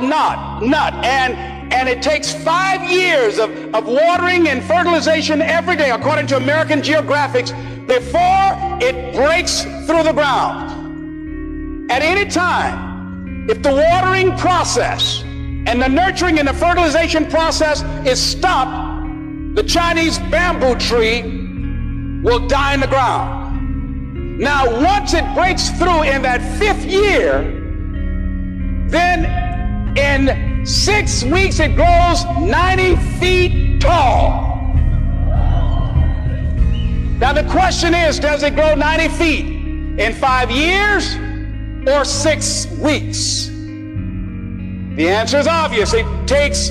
nut. And it takes 5 years of watering and fertilization every day, according to American Geographics, before it breaks through the ground. At any time, if the watering process and the nurturing and the fertilization process is stopped, the Chinese bamboo tree will die in the ground. Now, once it breaks through in that 5th year, then in 6 weeks it grows 90 feet tall. Now the question is, does it grow 90 feet in 5 years or 6 weeks? The answer is obvious. It takes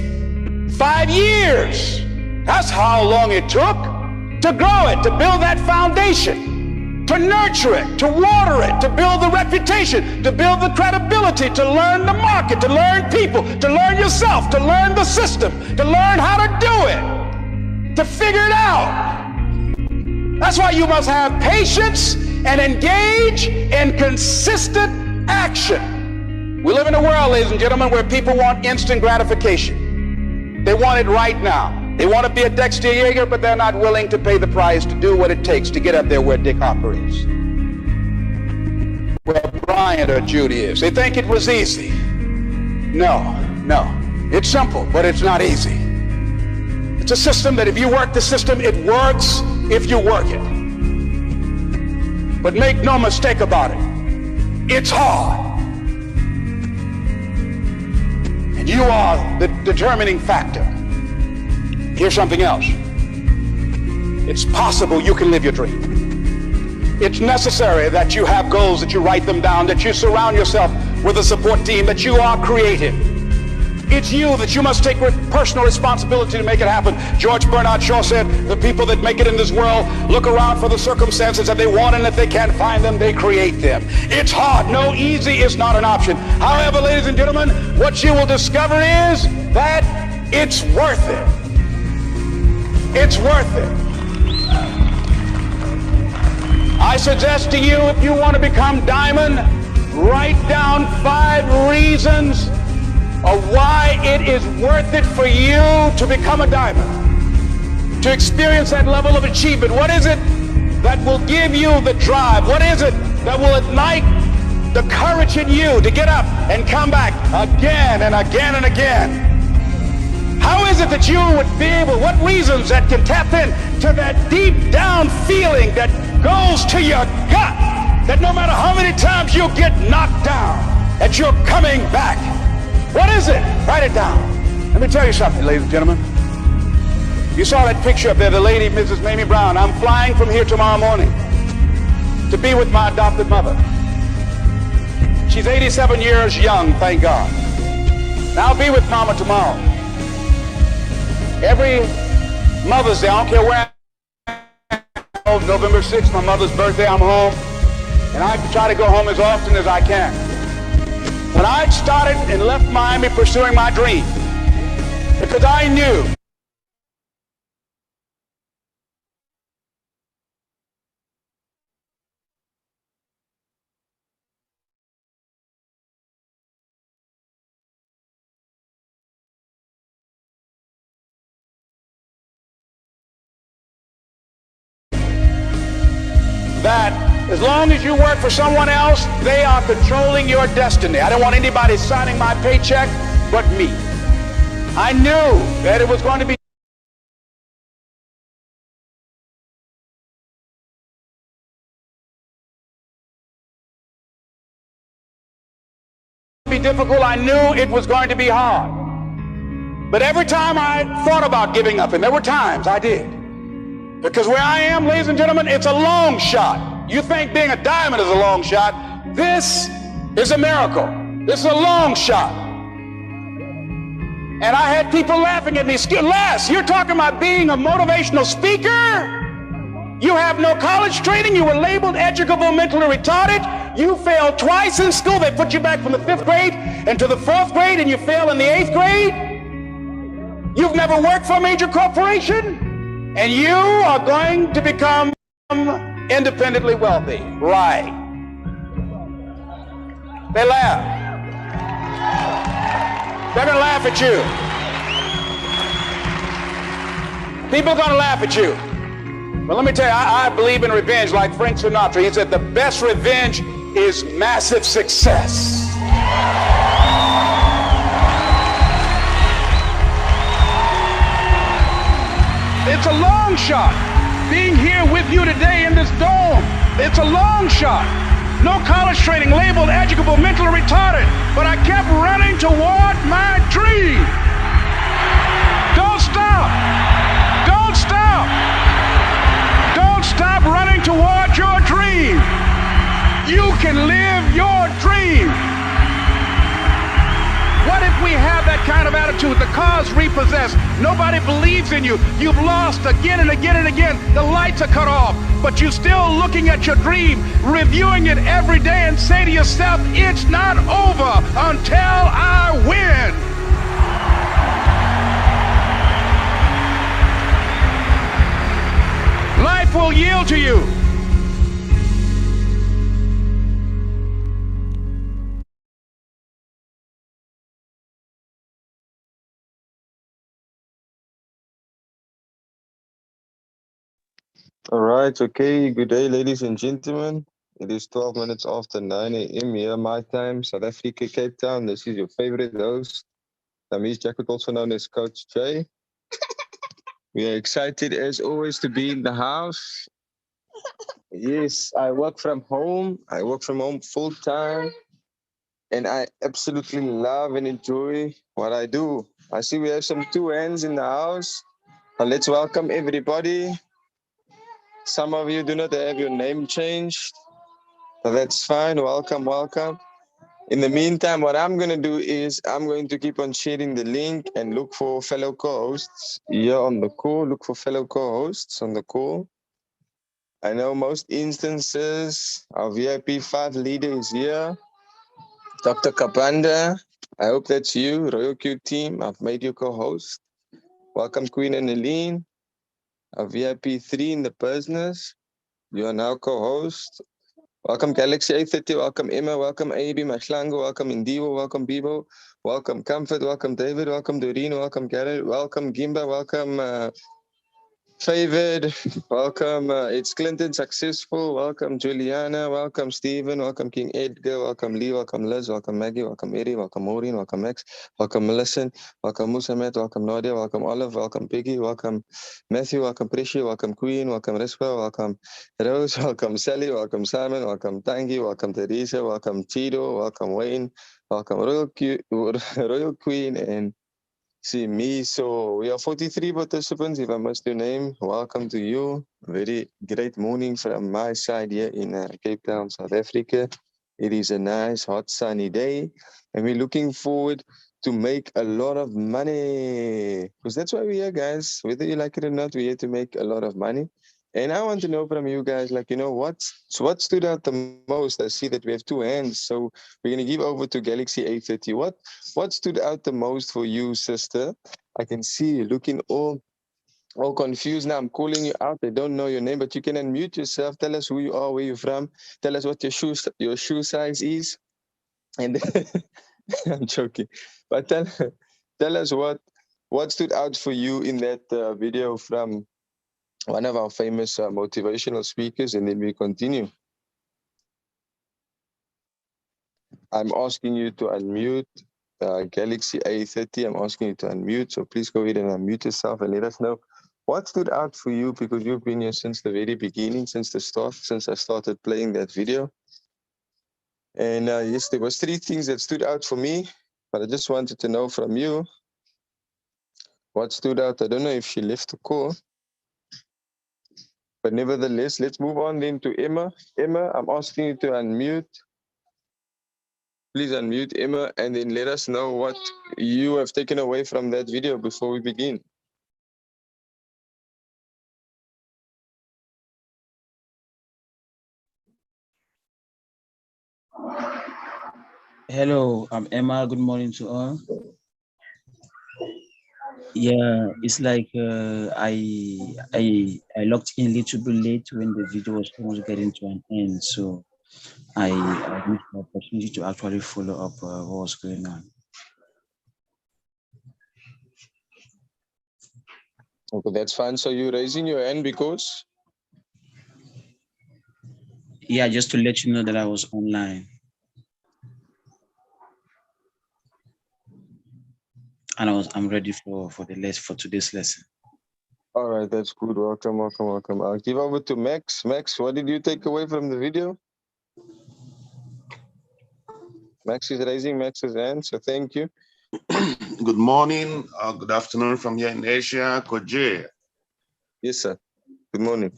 5 years. That's how long it took to grow it, to build that foundation, to nurture it, to water it, to build the reputation, to build the credibility, to learn the market, to learn people, to learn yourself, to learn the system, to learn how to do it, to figure it out. That's why you must have patience and engage in consistent action. We live in a world, ladies and gentlemen, where people want instant gratification. They want it right now. They want to be a Dexter Yeager, but they're not willing to pay the price to do what it takes to get up there where Dick Hopper is, where Bryant or Judy is. They think it was easy. No. It's simple, but it's not easy. It's a system that if you work the system, it works if you work it. But make no mistake about it, it's hard. And you are the determining factor. Here's something else. It's possible you can live your dream. It's necessary that you have goals, that you write them down, that you surround yourself with a support team, that you are creative. It's you that you must take personal responsibility to make it happen. George Bernard Shaw said, the people that make it in this world look around for the circumstances that they want, and if they can't find them, they create them. It's hard. No, easy is not an option. However, ladies and gentlemen, what you will discover is that it's worth it. It's worth it. I suggest to you, if you want to become diamond, write down 5 reasons of why it is worth it for you to become a diamond, to experience that level of achievement. What is it that will give you the drive? What is it that will ignite the courage in you to get up and come back again and again and again? How is it that you would be able, what reasons that can tap in to that deep down feeling that goes to your gut, that no matter how many times you get knocked down, that you're coming back? What is it? Write it down. Let me tell you something, ladies and gentlemen. You saw that picture up there, the lady, Mrs. Mamie Brown. I'm flying from here tomorrow morning to be with my adopted mother. She's 87 years young, thank God. And I'll be with Mama tomorrow. Every Mother's Day, I don't care where I am, November 6th, my mother's birthday, I'm home. And I try to go home as often as I can. When I started and left Miami pursuing my dream, because I knew that as long as you work for someone else, they are controlling your destiny. I don't want anybody signing my paycheck but me. I knew that it was going to be difficult. I knew it was going to be hard. But every time I thought about giving up, and there were times I did, because where I am, ladies and gentlemen, it's a long shot. You think being a diamond is a long shot. This is a miracle. This is a long shot. And I had people laughing at me. Les, you're talking about being a motivational speaker? You have no college training. You were labeled educable, mentally retarded. You failed twice in school. They put you back from the 5th grade into the 4th grade, and you failed in the 8th grade. You've never worked for a major corporation, and you are going to become independently wealthy. Right. They laugh. They're going to laugh at you. People are going to laugh at you. But let me tell you, I believe in revenge like Frank Sinatra. He said the best revenge is massive success. It's a long shot. Being here with you today in this dome, it's a long shot. No college training, labeled educable, mentally retarded, but I kept running toward my dream. Don't stop. Don't stop. Don't stop running toward your dream. You can live your dream. What if we have that kind of attitude? The car's repossessed. Nobody believes in you. You've lost again and again and again. The lights are cut off, but you're still looking at your dream, reviewing it every day, and say to yourself, it's not over until I win. Life will yield to you. All right, okay. Good day, ladies and gentlemen. It is 12 minutes after 9 a.m. here, my time, South Africa, Cape Town. This is your favorite host, Tamis Jacket, also known as Coach Jay. We are excited, as always, to be in the house. Yes, I work from home. I work from home full time, and I absolutely love and enjoy what I do. I see we have some two hands in the house. Let's welcome everybody. Some of you do not have your name changed. So that's fine. Welcome, welcome. In the meantime, what I'm going to do is I'm going to keep on sharing the link and look for fellow co-hosts here on the call. Look for fellow co-hosts on the call. I know most instances our VIP 5 leader is here. Dr. Kapanda, I hope that's you. Royal Q team, I've made you co-host. Welcome, Queen and Aline. Our VIP 3 in the business. You are now co-host. Welcome Galaxy A30, welcome Emma, welcome AB, Mashlango, welcome Indivo, welcome Bibo, welcome Comfort, welcome David, welcome Doreen, welcome Garrett, welcome Gimba, welcome Favored, welcome It's Clinton, Successful, welcome Juliana, welcome Stephen, welcome King Edgar, welcome Lee, welcome Liz, welcome Maggie, welcome Eddie, welcome Maureen, welcome Max, welcome Melissa, welcome Musamet, welcome Nadia, welcome Olive, welcome Piggy, welcome Matthew, welcome Prisha, welcome Queen, welcome Rispa, welcome Rose, welcome Sally, welcome Simon, welcome Tangi, welcome Teresa, welcome Tito, welcome Wayne, welcome Royal Queen, and see me. So we are 43 participants. If I missed your name, welcome to you. Very great morning from my side here in Cape Town, South Africa. It is a nice, hot, sunny day, and we're looking forward to make a lot of money, because that's why we're here, guys. Whether you like it or not, we're here to make a lot of money. And I want to know from you guys, like, what stood out the most? I see that we have two hands, so we're going to give over to Galaxy A30. What stood out the most for you, sister? I can see you looking all confused now. I'm calling you out. I don't know your name, but you can unmute yourself. Tell us who you are, where you're from. Tell us what your shoe size is. And I'm joking, but tell us what stood out for you in that video from one of our famous motivational speakers, and then we continue. I'm asking you to unmute Galaxy A30. I'm asking you to unmute, so please go ahead and unmute yourself and let us know what stood out for you, because you've been here since the very beginning, since the start, since I started playing that video. And yes, there was 3 things that stood out for me, but I just wanted to know from you what stood out. I don't know if she left the call, but nevertheless, let's move on then to Emma. Emma, I'm asking you to unmute. Please unmute, Emma, and then let us know what you have taken away from that video before we begin. Hello, I'm Emma. Good morning to all. Yeah, it's like I logged in a little bit late when the video was almost getting to an end, so I missed the opportunity to actually follow up what was going on. Okay, that's fine. So you're raising your hand because? Yeah, just to let you know that I was online. And I'm ready for today's lesson. All right, that's good. Welcome, welcome, welcome. I'll give over to Max. Max, what did you take away from the video? Max is raising Max's hand, so thank you. Good morning or good afternoon from here in Asia, Koje. Yes, sir. Good morning.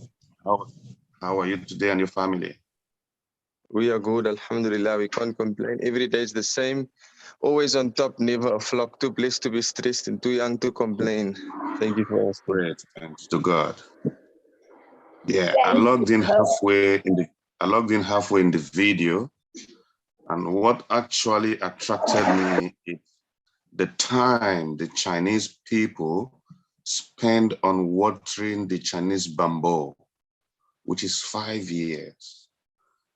How are you today and your family? We are good, alhamdulillah. We can't complain. Every day is the same. Always on top, never a flop. Too blessed to be stressed and too young to complain. Thank you for asking. Great, thanks to God. Yeah, I logged in halfway in the video, and what actually attracted me is the time the Chinese people spend on watering the Chinese bamboo, which is 5 years.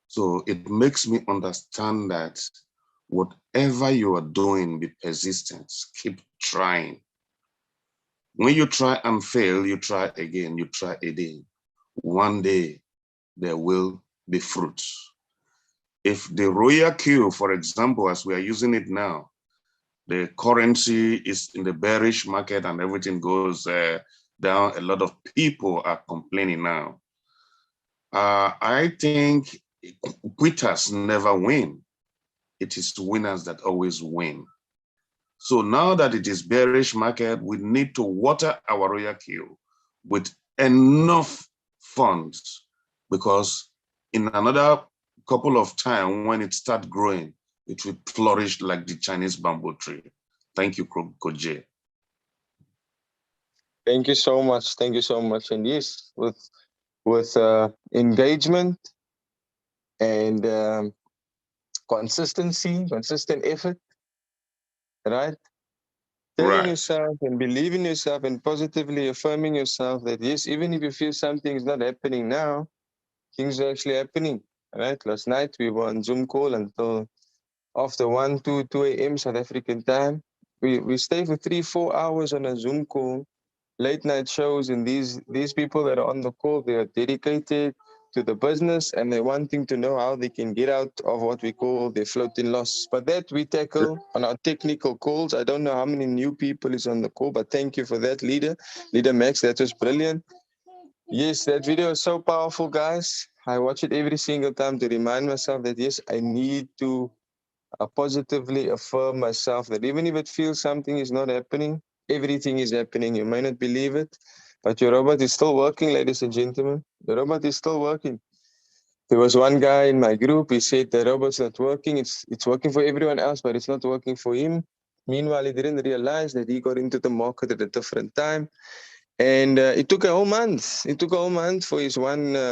So it makes me understand that whatever you are doing, be persistent, keep trying. When you try and fail, you try again, you try again. One day, there will be fruits. If the royal queue, for example, as we are using it now, the currency is in the bearish market and everything goes down, a lot of people are complaining now. I think quitters never win. It is winners that always win. So now that it is bearish market, we need to water our royal queue with enough funds, because in another couple of time, when it starts growing, it will flourish like the Chinese bamboo tree. Thank you, Koje. Thank you so much. Thank you so much. And yes, with engagement and consistency, consistent effort, right? Telling Right. yourself and believing yourself and positively affirming yourself that yes, even if you feel something is not happening now, things are actually happening. Right? Last night we were on Zoom call until after 1, 2 a.m. South African time. We stay for 3, 4 hours on a Zoom call, late night shows, and these people that are on the call, they are dedicated to the business and they're wanting to know how they can get out of what we call their floating loss. But that we tackle on our technical calls. I don't know how many new people is on the call, but thank you for that, Leader Max. That was brilliant. Yes, that video is so powerful, guys. I watch it every single time to remind myself that yes, I need to positively affirm myself that even if it feels something is not happening, everything is happening. You may not believe it, but your robot is still working, ladies and gentlemen. The robot is still working. There was one guy in my group, he said the robot's not working. It's working for everyone else, but it's not working for him. Meanwhile, he didn't realize that he got into the market at a different time. And it took a whole month. It took a whole month for his one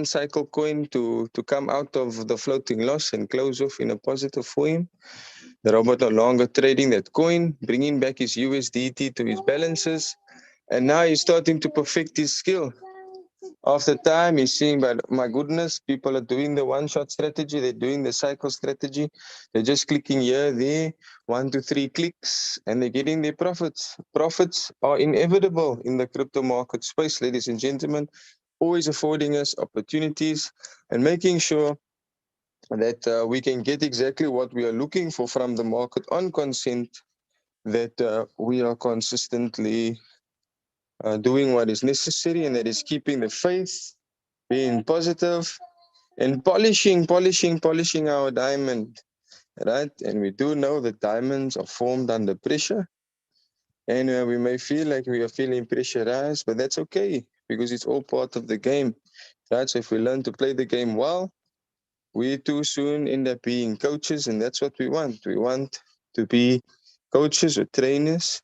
cycle coin to come out of the floating loss and close off in a positive for him. The robot no longer trading that coin, bringing back his USDT to his balances, and now he's starting to perfect his skill. After time, he's seeing, but my goodness, people are doing the one-shot strategy. They're doing the cycle strategy. They're just clicking here, there, 1 to 3 clicks, and they're getting their profits. Profits are inevitable in the crypto market space, ladies and gentlemen, always affording us opportunities and making sure that we can get exactly what we are looking for from the market on consent, that we are consistently doing what is necessary, and that is keeping the faith, being positive, and polishing our diamond, right? And we do know that diamonds are formed under pressure, and we may feel like we are feeling pressurized, but that's okay because it's all part of the game, right? So if we learn to play the game well, we too soon end up being coaches, and that's what we want. We want to be coaches or trainers.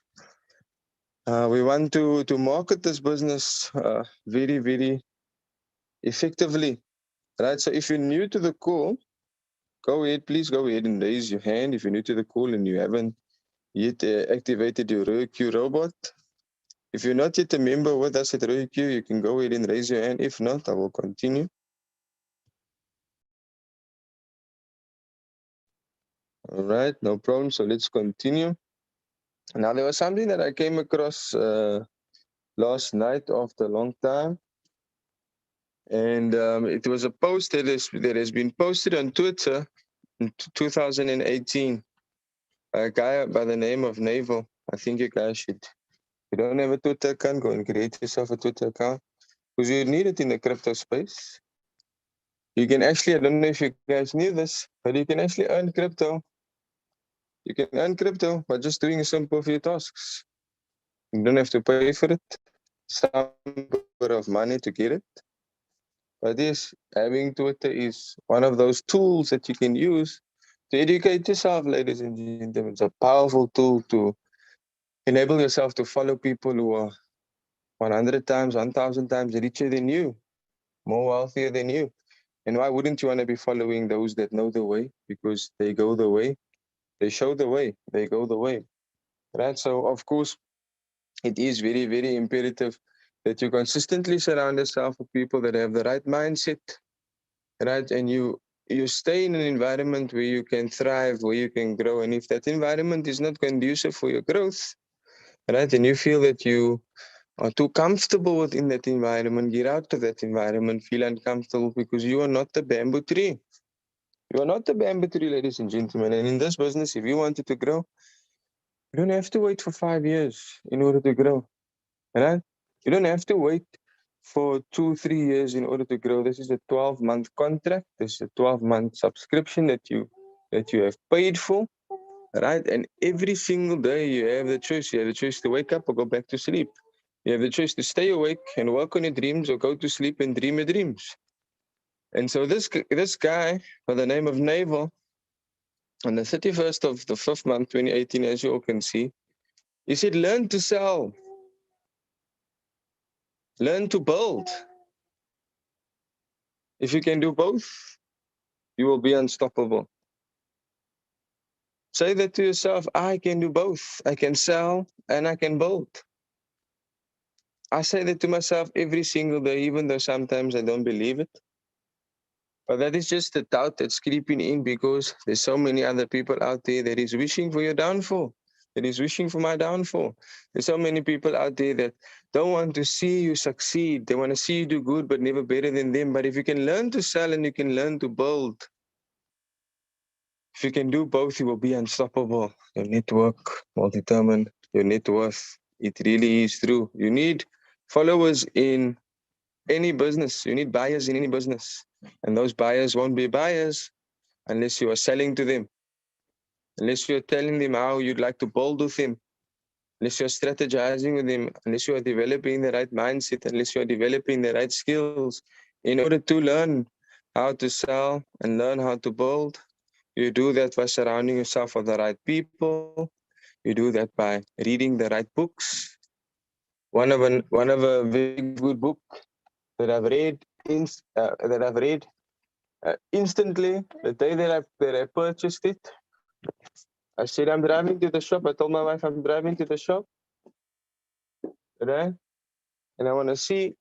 We want to market this business very, very effectively, right? So if you're new to the call, go ahead, please go ahead and raise your hand if you're new to the call and you haven't yet activated your RoyalQ robot. If you're not yet a member with us at RoyalQ, you can go ahead and raise your hand. If not, I will continue. All right, no problem. So let's continue. Now, there was something that I came across last night after a long time. And it was a post that has been posted on Twitter in 2018 by a guy by the name of Naval. I think you guys should. If you don't have a Twitter account, go and create yourself a Twitter account because you need it in the crypto space. You can actually, I don't know if you guys knew this, but you can actually earn crypto. You can earn crypto by just doing simple few tasks. You don't have to pay for it. Some bit of money to get it. But yes, having Twitter is one of those tools that you can use to educate yourself, ladies and gentlemen. It's a powerful tool to enable yourself to follow people who are 100 times, 1,000 times richer than you, more wealthier than you. And why wouldn't you want to be following those that know the way? Because they go the way, they show the way, they go the way. Right? So, of course, it is very, very imperative that you consistently surround yourself with people that have the right mindset, right? And you stay in an environment where you can thrive, where you can grow. And if that environment is not conducive for your growth, right, and you feel that you are too comfortable within that environment, get out of that environment, feel uncomfortable because you are not the bamboo tree. You are not the bamboo tree, ladies and gentlemen. And in this business, if you wanted to grow, you don't have to wait for 5 years in order to grow, right? You don't have to wait for 2, 3 years in order to grow. This is a 12-month contract. This is a 12-month subscription that you have paid for, right? And every single day you have the choice. You have the choice to wake up or go back to sleep. You have the choice to stay awake and work on your dreams or go to sleep and dream your dreams. And so this guy by the name of Naval, on the 31st of the 5th month, 2018, as you all can see, he said, learn to sell, learn to build. If you can do both, you will be unstoppable. Say that to yourself, I can do both. I can sell and I can build. I say that to myself every single day, even though sometimes I don't believe it. But that is just the doubt that's creeping in because there's so many other people out there that is wishing for your downfall, that is wishing for my downfall. There's so many people out there that don't want to see you succeed. They want to see you do good, but never better than them. But if you can learn to sell and you can learn to build, if you can do both, you will be unstoppable. Your network will determine your net worth. It really is true. You need followers in any business. You need buyers in any business. And those buyers won't be buyers unless you are selling to them, unless you're telling them how you'd like to build with them, unless you're strategizing with them, unless you are developing the right mindset, unless you are developing the right skills in order to learn how to sell and learn how to build. You do that by surrounding yourself with the right people. You do that by reading the right books. One of a very good book that I've read instantly the day that I purchased it. I said I'm driving to the shop. I told my wife I'm driving to the shop, right? And I want to see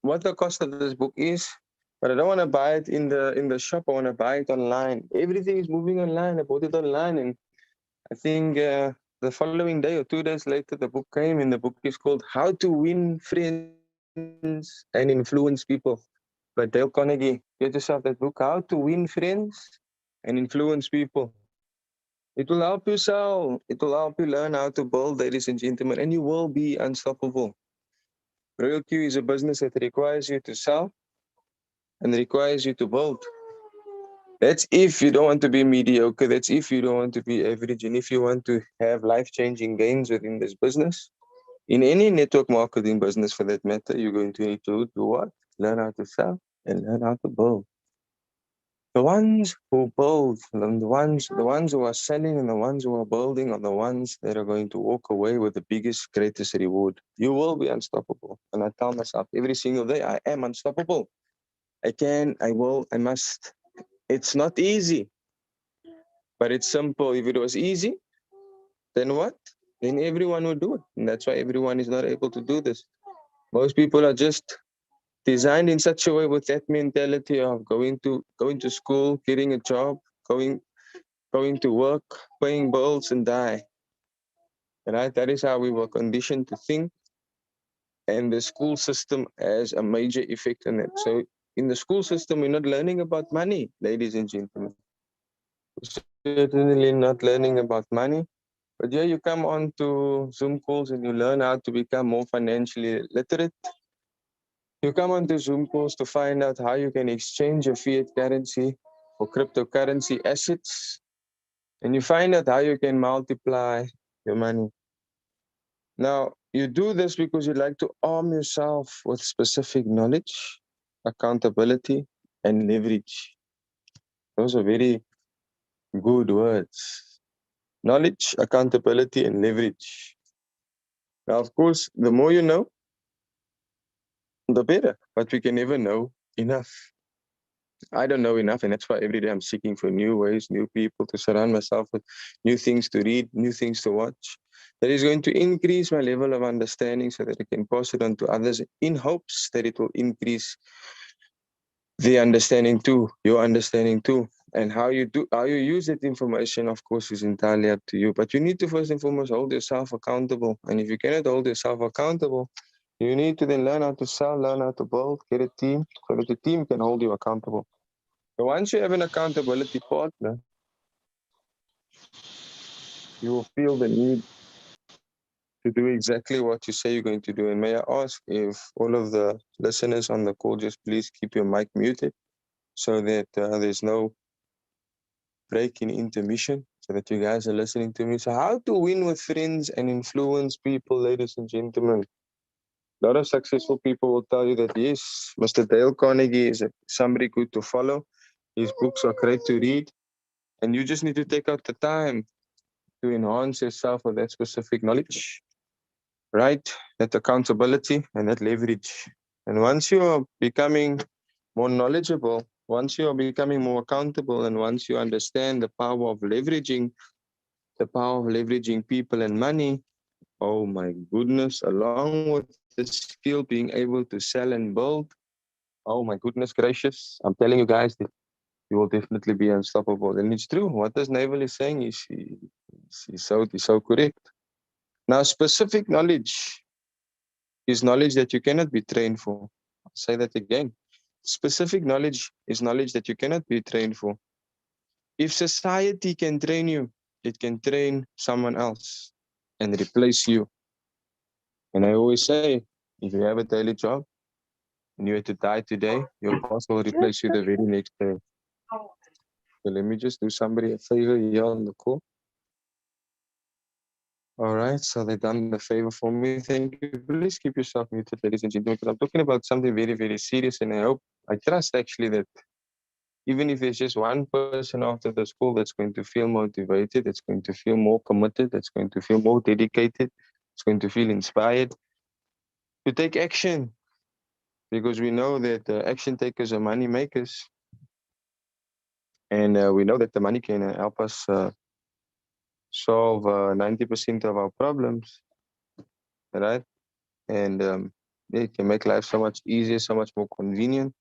what the cost of this book is. But I don't want to buy it in the shop. I want to buy it online. Everything is moving online. I bought it online, and I think the following day or 2 days later, the book came, and the book is called "How to Win Friends and Influence People" by Dale Carnegie. Get yourself that book, "How to Win Friends and Influence People." It will help you sell. It will help you learn how to build, ladies and gentlemen, and you will be unstoppable. Royal Q is a business that requires you to sell and requires you to build. That's if you don't want to be mediocre. That's if you don't want to be average. And if you want to have life-changing gains within this business, in any network marketing business for that matter, you're going to need to do what? Learn how to sell and learn how to build. The ones who build, and the ones who are selling and the ones who are building are the ones that are going to walk away with the biggest, greatest reward. You will be unstoppable. And I tell myself every single day, I am unstoppable. I can, I will, I must. It's not easy, but it's simple. If it was easy, then what? Then everyone would do it. And that's why everyone is not able to do this. Most people are just designed in such a way with that mentality of going to school, getting a job, going to work, paying bills, and die. Right? That is how we were conditioned to think. And the school system has a major effect on it. So in the school system, we're not learning about money, ladies and gentlemen. We're certainly not learning about money. But yeah, you come on to Zoom calls and you learn how to become more financially literate. You come onto Zoom calls to find out how you can exchange your fiat currency for cryptocurrency assets. And you find out how you can multiply your money. Now, you do this because you like to arm yourself with specific knowledge, accountability, and leverage. Those are very good words. Knowledge, accountability, and leverage. Now, of course, the more you know, the better, but we can never know enough. I don't know enough, and that's why every day I'm seeking for new ways, new people to surround myself with, new things to read, new things to watch. That is going to increase my level of understanding so that I can pass it on to others in hopes that it will increase their understanding too, your understanding too. And how you use that information, of course, is entirely up to you. But you need to first and foremost hold yourself accountable. And if you cannot hold yourself accountable, you need to then learn how to sell, learn how to build, get a team so that the team can hold you accountable. So once you have an accountability partner, you will feel the need to do exactly what you say you're going to do. And may I ask if all of the listeners on the call just please keep your mic muted so that there's no break in intermission so that you guys are listening to me. So how to win with friends and influence people, ladies and gentlemen. A lot of successful people will tell you that yes, Mr. Dale Carnegie is somebody good to follow. His books are great to read. And you just need to take out the time to enhance yourself with that specific knowledge, right? That accountability and that leverage. And once you are becoming more knowledgeable, once you are becoming more accountable, and once you understand the power of leveraging people and money, oh my goodness, along with the skill being able to sell and build, oh my goodness gracious, I'm telling you guys that you will definitely be unstoppable. And it's true. What this Naval is saying is so correct. Now, specific knowledge is knowledge that you cannot be trained for. I'll say that again. Specific knowledge is knowledge that you cannot be trained for. If society can train you, it can train someone else and replace you. And I always say, if you have a daily job and you had to die today, your boss will replace you the very next day. So let me just do somebody a favor here on the call. All right, so they've done the favor for me. Thank you. Please keep yourself muted, ladies and gentlemen, because I'm talking about something very, very serious. And I trust actually that even if there's just one person after the school that's going to feel motivated, that's going to feel more committed, that's going to feel more dedicated, it's going to feel inspired to take action. Because we know that action takers are money makers. And we know that the money can help us solve 90% of our problems, right? And it can make life so much easier, so much more convenient.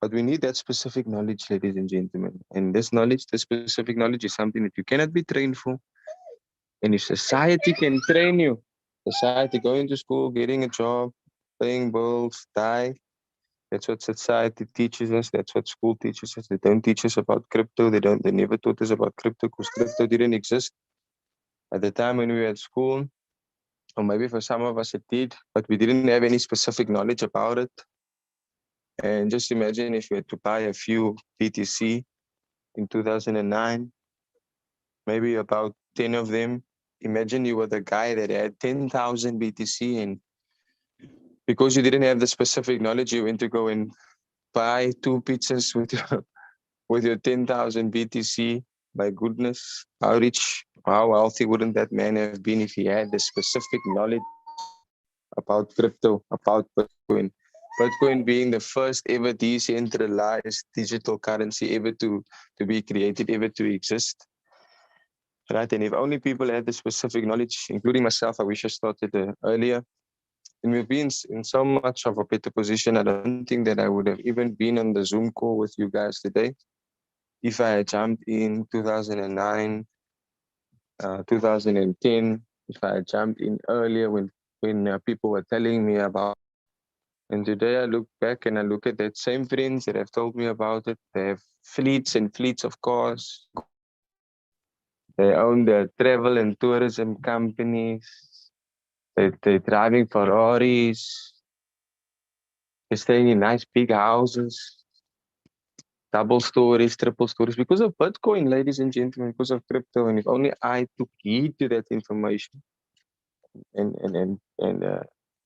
But we need that specific knowledge, ladies and gentlemen. And this knowledge, this specific knowledge is something that you cannot be trained for. And if society can train you, society going to school, getting a job, paying bills, die, that's what society teaches us. That's what school teaches us. They don't teach us about crypto. They never taught us about crypto because crypto didn't exist at the time when we were at school. Or maybe for some of us it did, but we didn't have any specific knowledge about it. And just imagine if you had to buy a few BTC in 2009, maybe about 10 of them. Imagine you were the guy that had 10,000 BTC, and because you didn't have the specific knowledge, you went to go and buy two pizzas with your 10,000 BTC. My goodness, how rich, how wealthy wouldn't that man have been if he had the specific knowledge about crypto, about Bitcoin? Bitcoin being the first ever decentralized digital currency ever to be created, ever to exist. Right? And if only people had the specific knowledge, including myself, I wish I started earlier. And we've been in so much of a better position. I don't think that I would have even been on the Zoom call with you guys today if I had jumped in 2009, 2010. if I had jumped in earlier when people were telling me about. And today I look back and I look at that same friends that have told me about it. They have fleets and fleets of cars. They own the travel and tourism companies. They're driving Ferraris. They're staying in nice big houses, double stories, triple stories, because of Bitcoin, ladies and gentlemen, because of crypto. And if only I took heed to that information and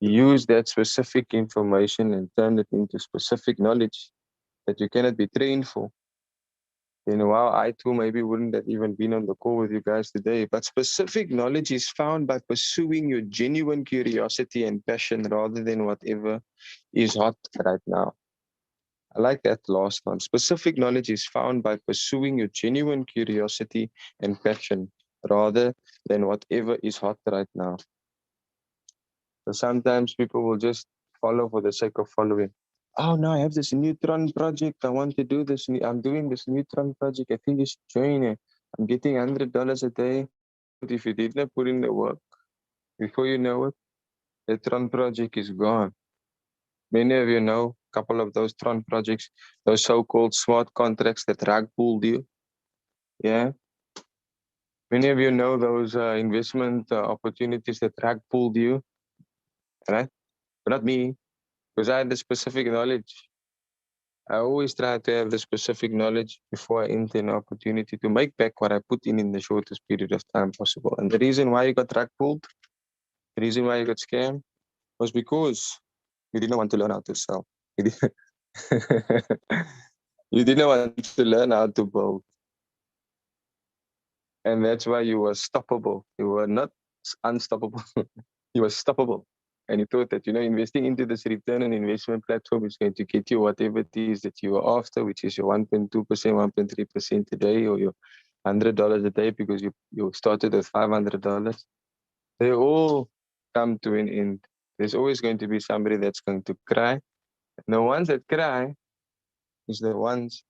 use that specific information and turn it into specific knowledge that you cannot be trained for. While I too maybe wouldn't have even been on the call with you guys today, but specific knowledge is found by pursuing your genuine curiosity and passion rather than whatever is hot right now. I like that last one. Specific knowledge is found by pursuing your genuine curiosity and passion rather than whatever is hot right now. So sometimes people will just follow for the sake of following. Oh no, I have this neutron project. I want to do this. I'm doing this neutron project. I think you should join it. I'm getting $100 a day. But if you did not put in the work, before you know it, the Tron project is gone. Many of you know a couple of those Tron projects, those so-called smart contracts that rug pulled you. Yeah. Many of you know those investment opportunities that rug pulled you, right? But not me, because I had the specific knowledge. I always try to have the specific knowledge before I enter an opportunity to make back what I put in the shortest period of time possible. And the reason why you got rug pulled, the reason why you got scammed, was because you didn't want to learn how to sell. You didn't, you didn't want to learn how to build. And that's why you were stoppable. You were not unstoppable. You were stoppable. And you thought that, investing into this return on investment platform is going to get you whatever it is that you are after, which is your 1.2%, 1.3% a day, or your $100 a day because you started with $500. They all come to an end. There's always going to be somebody that's going to cry. And the ones that cry is the ones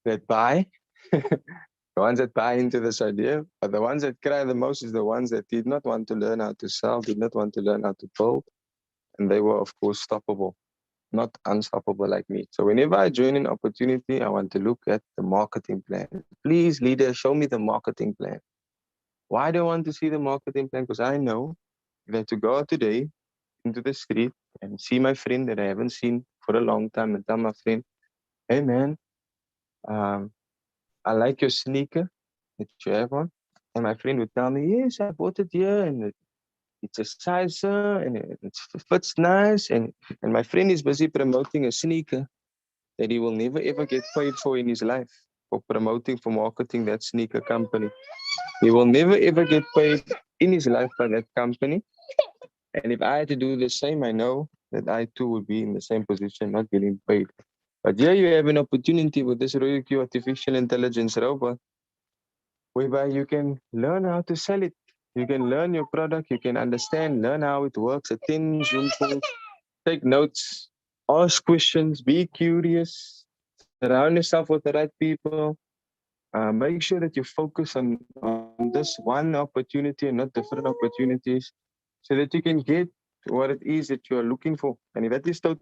that buy. The ones that buy into this idea, but the ones that cry the most is the ones that did not want to learn how to sell, did not want to learn how to build, and they were, of course, stoppable, not unstoppable like me. So whenever I join an opportunity, I want to look at the marketing plan. Please, leader, show me the marketing plan. Why do I want to see the marketing plan? Because I know that to go out today into the street and see my friend that I haven't seen for a long time and tell my friend, hey man, I like your sneaker that you have on. And my friend would tell me, yes, I bought it here and it's a size and it fits nice. And my friend is busy promoting a sneaker that he will never ever get paid for in his life for promoting, for marketing that sneaker company. He will never ever get paid in his life by that company. And if I had to do the same, I know that I too would be in the same position, not getting paid. But here you have an opportunity with this Royal Q artificial intelligence robot whereby you can learn how to sell it. You can learn your product, you can understand, learn how it works, attend Zoom calls, take notes, ask questions, be curious, surround yourself with the right people. Make sure that you focus on this one opportunity and not different opportunities so that you can get what it is that you are looking for. And if that is total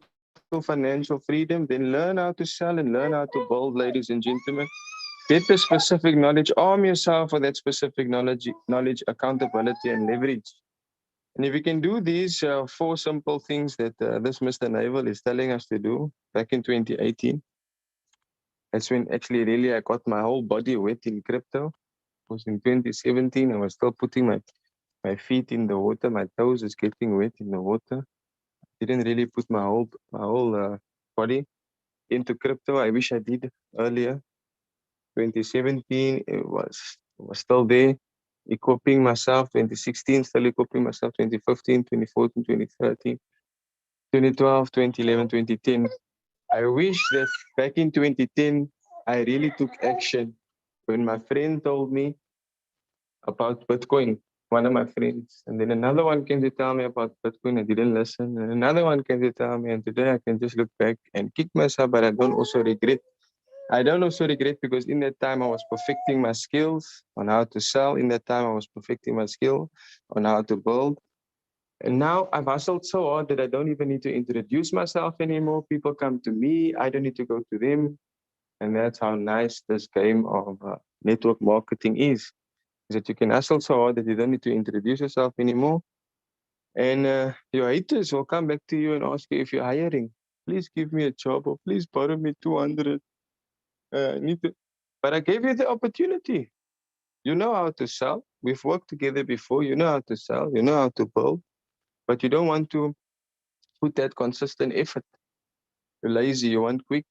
financial freedom, then learn how to sell and learn how to build, ladies and gentlemen. Get the specific knowledge, arm yourself with that specific knowledge, accountability, and leverage. And if you can do these four simple things that this Mr. Naval is telling us to do back in 2018, that's when actually really I got my whole body wet in crypto. It was in 2017. I was still putting my feet in the water. My toes is getting wet in the water. Didn't really put my whole body into crypto. I wish I did earlier. 2017, it was still there, equipping myself. 2016, still equipping myself. 2015, 2014, 2013, 2012, 2011, 2010. I wish that back in 2010, I really took action. When my friend told me about Bitcoin, one of my friends, and then another one came to tell me about Bitcoin, I didn't listen. And another one came to tell me, and today I can just look back and kick myself, but I don't also regret I don't also regret because in that time I was perfecting my skills on how to sell. In that time I was perfecting my skill on how to build. And now I've hustled so hard that I don't even need to introduce myself anymore. People come to me. I don't need to go to them. And that's how nice this game of network marketing is that you can hustle so hard that you don't need to introduce yourself anymore. And your haters will come back to you and ask you if you're hiring. Please give me a job or please borrow me 200. I need to. But I gave you the opportunity. You know how to sell. We've worked together before. You know how to sell. You know how to build. But you don't want to put that consistent effort. You're lazy. You want quick.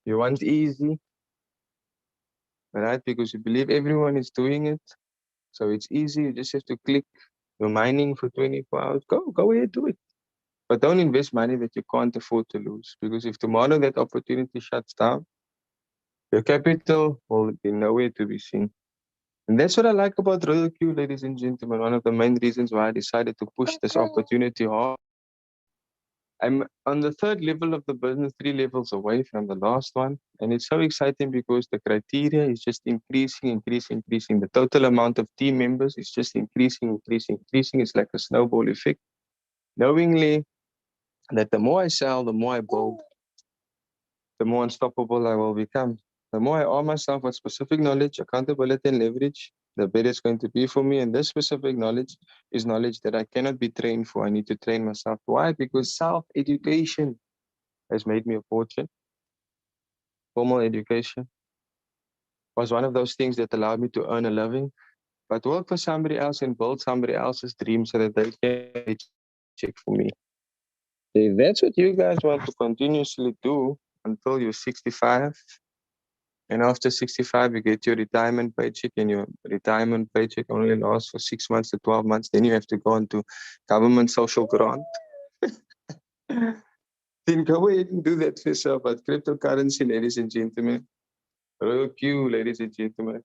You want easy. Right? Because you believe everyone is doing it. So it's easy. You just have to click. You're mining for 24 hours. Go ahead, do it. But don't invest money that you can't afford to lose. Because if tomorrow that opportunity shuts down, your capital will be nowhere to be seen. And that's what I like about Royal Q, ladies and gentlemen. One of the main reasons why I decided to push this opportunity hard. I'm on the third level of the business, 3 levels away from the last one. And it's so exciting because the criteria is just increasing. The total amount of team members is just increasing. It's like a snowball effect. Knowingly that the more I sell, the more I build, the more unstoppable I will become. The more I arm myself with specific knowledge, accountability, and leverage, the better it's going to be for me. And this specific knowledge is knowledge that I cannot be trained for. I need to train myself. Why? Because self-education has made me a fortune. Formal education was one of those things that allowed me to earn a living, but work for somebody else and build somebody else's dream so that they can check for me. If that's what you guys want to continuously do until you're 65, and after 65, you get your retirement paycheck, and your retirement paycheck only lasts for 6 months to 12 months. Then you have to go into government social grant. Then go ahead and do that for yourself. But cryptocurrency, ladies and gentlemen, Royal Q, ladies and gentlemen,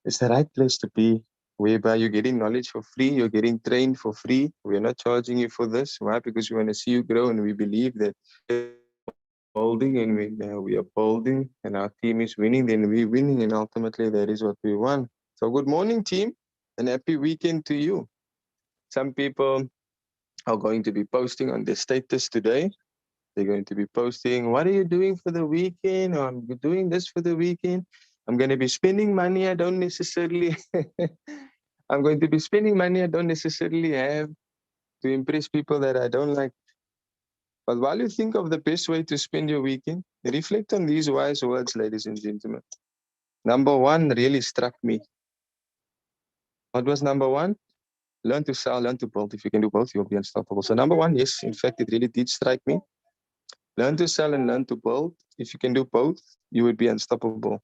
it's the right place to be, whereby you're getting knowledge for free, you're getting trained for free. We're not charging you for this. Why? Because we want to see you grow, and we believe that building, and we are building, and our team is winning, then we're winning, and ultimately that is what we want. So good morning, team, and happy weekend to you. Some people are going to be posting on their status today. They're going to be posting, what are you doing for the weekend? Or I'm doing this for the weekend. I'm going to be spending money I don't necessarily I'm going to be spending money I don't necessarily have to impress people that I don't like. But while you think of the best way to spend your weekend, reflect on these wise words, ladies and gentlemen. Number one really struck me. What was number one? Learn to sell, learn to build. If you can do both, you'll be unstoppable. So number one, yes, in fact, it really did strike me. Learn to sell and learn to build. If you can do both, you would be unstoppable.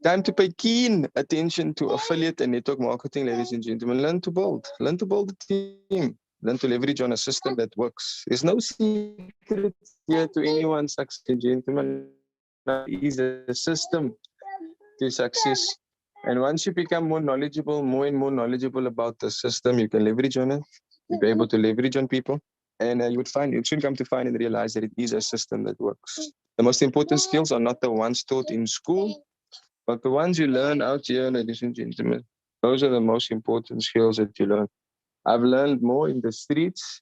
Time to pay keen attention to affiliate and network marketing, ladies and gentlemen. Learn to build. Learn to build a team. Learn to leverage on a system that works. There's no secret here to anyone's success, gentlemen. Is a system to success. And once you become more knowledgeable, more and more knowledgeable about the system, you can leverage on it. You'll be able to leverage on people. And you'd soon come to find and realize that it is a system that works. The most important skills are not the ones taught in school, but the ones you learn out here, ladies and gentlemen. Those are the most important skills that you learn. I've learned more in the streets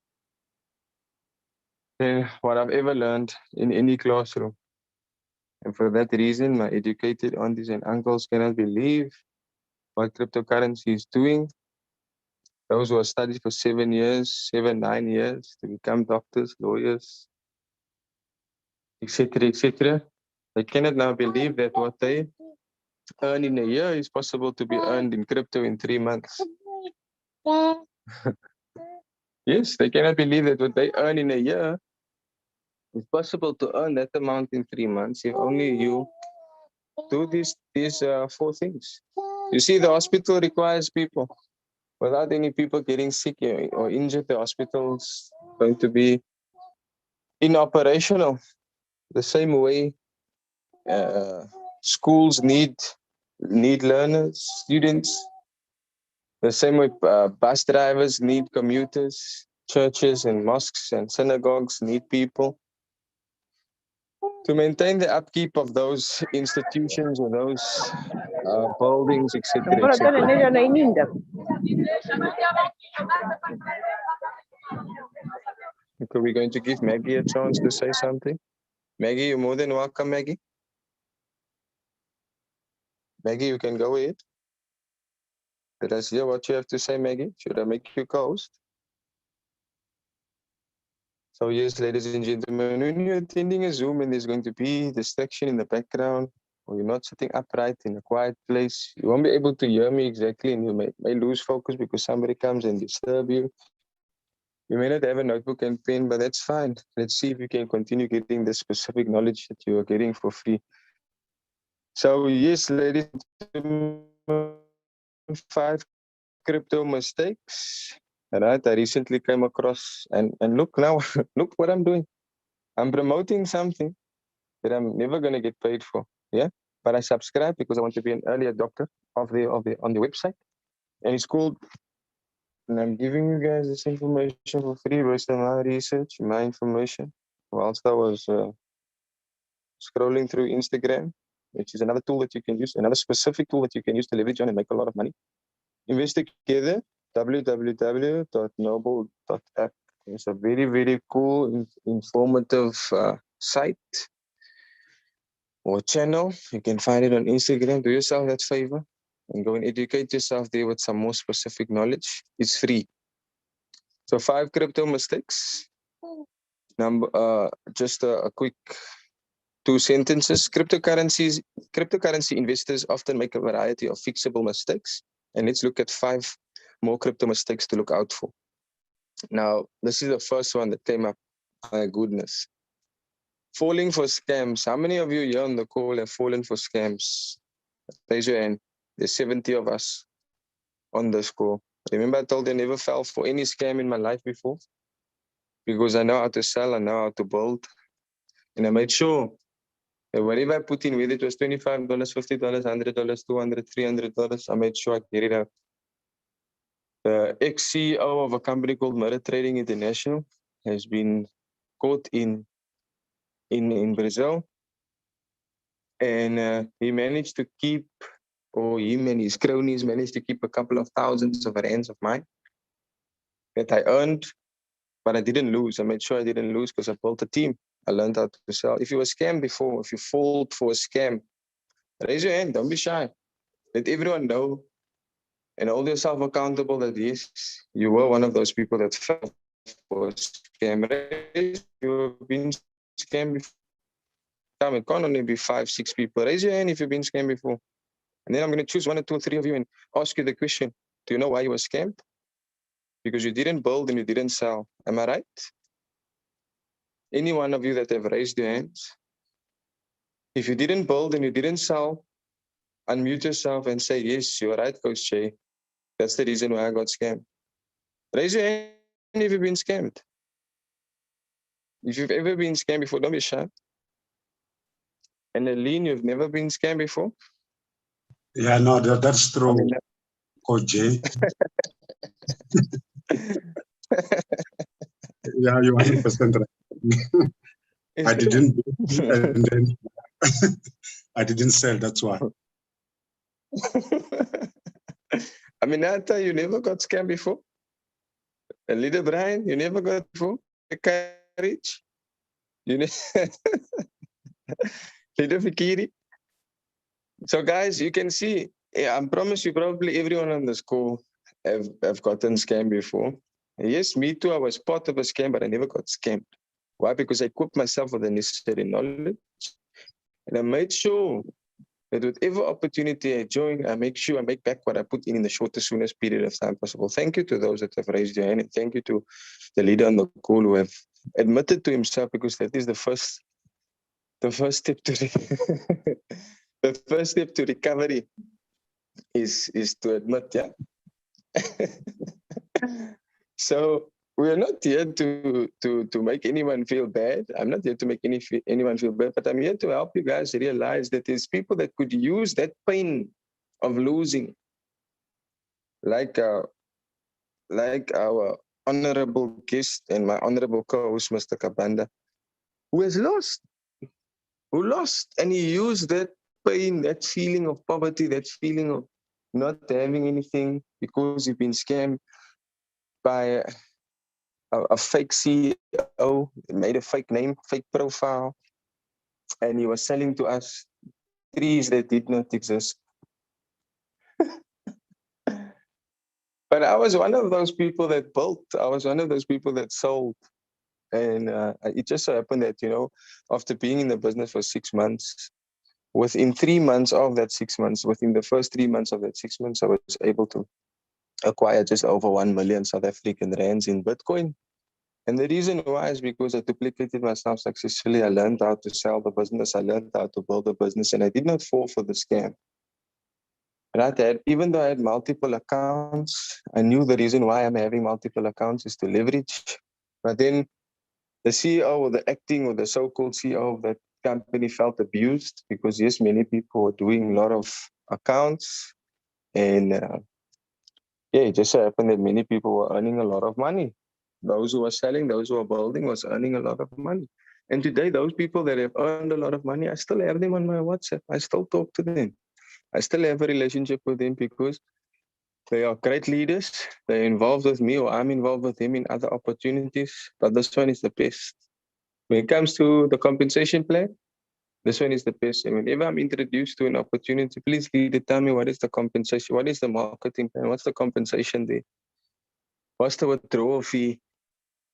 than what I've ever learned in any classroom. And for that reason, my educated aunties and uncles cannot believe what cryptocurrency is doing. Those who have studied for 7 years, 9 years to become doctors, lawyers, etc., they cannot now believe that what they earn in a year is possible to be earned in crypto in 3 months. Yes, they cannot believe that what they earn in a year is possible to earn that amount in 3 months if only you do these 4 things. You see, the hospital requires people. Without any people getting sick or injured, the hospital's going to be inoperational. The same way schools need learners, students. The same way bus drivers need commuters, churches and mosques and synagogues need people. to maintain the upkeep of those institutions or those buildings, etc., etc. Okay, we're going to give Maggie a chance to say something. Maggie, you're more than welcome, Maggie. Maggie, you can go ahead. Let us hear what you have to say, Maggie. Should I make you co-host? So yes, ladies and gentlemen, when you're attending a Zoom and there's going to be distraction in the background, or you're not sitting upright in a quiet place, you won't be able to hear me exactly, and you may lose focus because somebody comes and disturb you. You may not have a notebook and pen, but that's fine. Let's see if you can continue getting the specific knowledge that you are getting for free. So yes, ladies and gentlemen, 5 crypto mistakes. Right, I recently came across, and look now, look what I'm doing. I'm promoting something that I'm never going to get paid for. Yeah, but I subscribe because I want to be an early adopter on the website, and it's called. And I'm giving you guys this information for free based on my research, my information. Whilst I was scrolling through Instagram, which is another tool that you can use, another specific tool that you can use to leverage on and make a lot of money. Invest together. www.noble.app. It's a very, very cool, informative site or channel. You can find it on Instagram. Do yourself that favor and go and educate yourself there with some more specific knowledge. It's free. So 5 crypto mistakes. Just a quick 2 sentences. Cryptocurrency investors often make a variety of fixable mistakes. And let's look at 5 more crypto mistakes to look out for. Now, this is the first one that came up. My goodness. Falling for scams. How many of you here on the call have fallen for scams? Raise your hand. There's 70 of us on this call. Remember I told you I never fell for any scam in my life before? Because I know how to sell, I know how to build. And I made sure that whatever I put in, whether it was $25, $50, $100, $200, $300, I made sure I get it out. The ex-CEO of a company called Mirror Trading International has been caught in Brazil, and he managed to keep, or him and his cronies managed to keep a couple of thousands of rands of mine that I earned, but I didn't lose. I made sure I didn't lose because I built a team. I learned how to sell. If you were scammed before, if you fall for a scam, raise your hand. Don't be shy. Let everyone know and hold yourself accountable that yes, you were one of those people that fell for a scam. You've been scammed before. It can't only be 5, 6 people. Raise your hand if you've been scammed before. And then I'm going to choose 1 or 2 or 3 of you and ask you the question. Do you know why you were scammed? Because you didn't build and you didn't sell. Am I right? Any one of you that have raised your hands. If you didn't build and you didn't sell, unmute yourself and say, yes, you're right, Coach Jay. That's the reason why I got scammed. Raise your hand if you've been scammed. If you've ever been scammed before, don't be shy. And Aline, you've never been scammed before? Yeah, no, that's true, Coach Jay. Yeah, you're 100% right. I didn't and then I didn't sell, that's why. Aminata, you never got scammed before? And Leader Brian, you never got before? Courage? You Leader Fikiri? So guys, you can see, I promise you probably everyone on this call have gotten scammed before. Yes, me too, I was part of a scam, but I never got scammed. Why? Because I equipped myself with the necessary knowledge. And I made sure that whatever opportunity I join, I make sure I make back what I put in the shortest, soonest period of time possible. Thank you to those that have raised their hand, and thank you to the leader on the call who have admitted to himself, because that is the first step to the first step to recovery is to admit, yeah. So we're not here to make anyone feel bad. I'm not here to make anyone feel bad, but I'm here to help you guys realize that there's people that could use that pain of losing, like our honorable guest and my honorable co-host, Mr. Kabanda, who has lost. who lost, and he used that pain, that feeling of poverty, that feeling of not having anything because he's been scammed by a fake CEO, made a fake name, fake profile, and he was selling to us trees that did not exist. But I was one of those people that built. I was one of those people that sold. And it just so happened that, after being in the business for 6 months, within 3 months of that 6 months, within the first 3 months of that 6 months, I was able to acquire just over 1 million South African rands in Bitcoin. And the reason why is because I duplicated myself successfully. I learned how to sell the business. I learned how to build a business, and I did not fall for the scam. Right? Even though I had multiple accounts, I knew the reason why I'm having multiple accounts is to leverage. But then the CEO or the acting or the so-called CEO of that company felt abused because, yes, many people were doing a lot of accounts. And it just so happened that many people were earning a lot of money. Those who were selling, those who were building was earning a lot of money. And today, those people that have earned a lot of money, I still have them on my WhatsApp. I still talk to them. I still have a relationship with them because they are great leaders. They're involved with me, or I'm involved with them in other opportunities. But this one is the best. When it comes to the compensation plan, this one is the best. And whenever I'm introduced to an opportunity, please leader, tell me what is the compensation, what is the marketing plan, what's the compensation there, what's the withdrawal fee,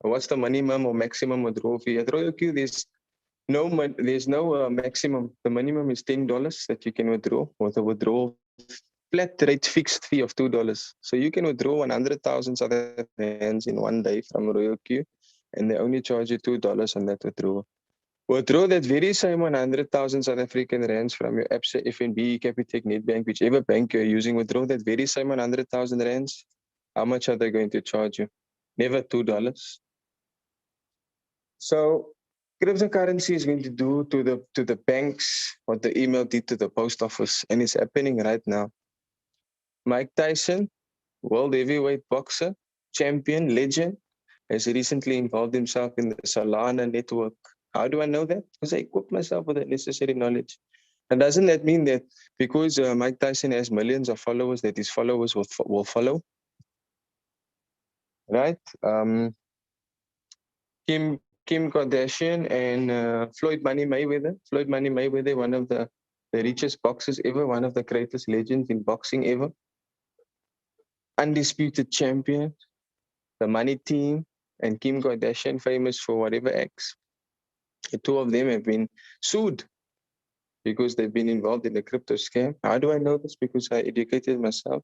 what's the minimum or maximum withdrawal fee. At Royal Q, there's no maximum. The minimum is $10 that you can withdraw, or the withdrawal flat rate fixed fee of $2. So you can withdraw 100,000 South African rands in one day from Royal Q, and they only charge you $2 on that withdrawal. Withdraw that very same 100,000 South African rands from your Absa, FNB, Capitec, Nedbank, whichever bank you're using. Withdraw that very same 100,000 rands. How much are they going to charge you? Never $2. So cryptocurrency is going to do to the banks what the email did to the post office, and it's happening right now. Mike Tyson, world heavyweight boxer, champion, legend, has recently involved himself in the Solana network. How do I know that? Because I equipped myself with the necessary knowledge. And doesn't that mean that because Mike Tyson has millions of followers, that his followers will follow? Right? Kim Kardashian and Floyd Money Mayweather, one of the richest boxers ever, one of the greatest legends in boxing ever. Undisputed champion, the Money Team, and Kim Kardashian, famous for whatever acts. The two of them have been sued because they've been involved in a crypto scam. How do I know this? Because I educated myself.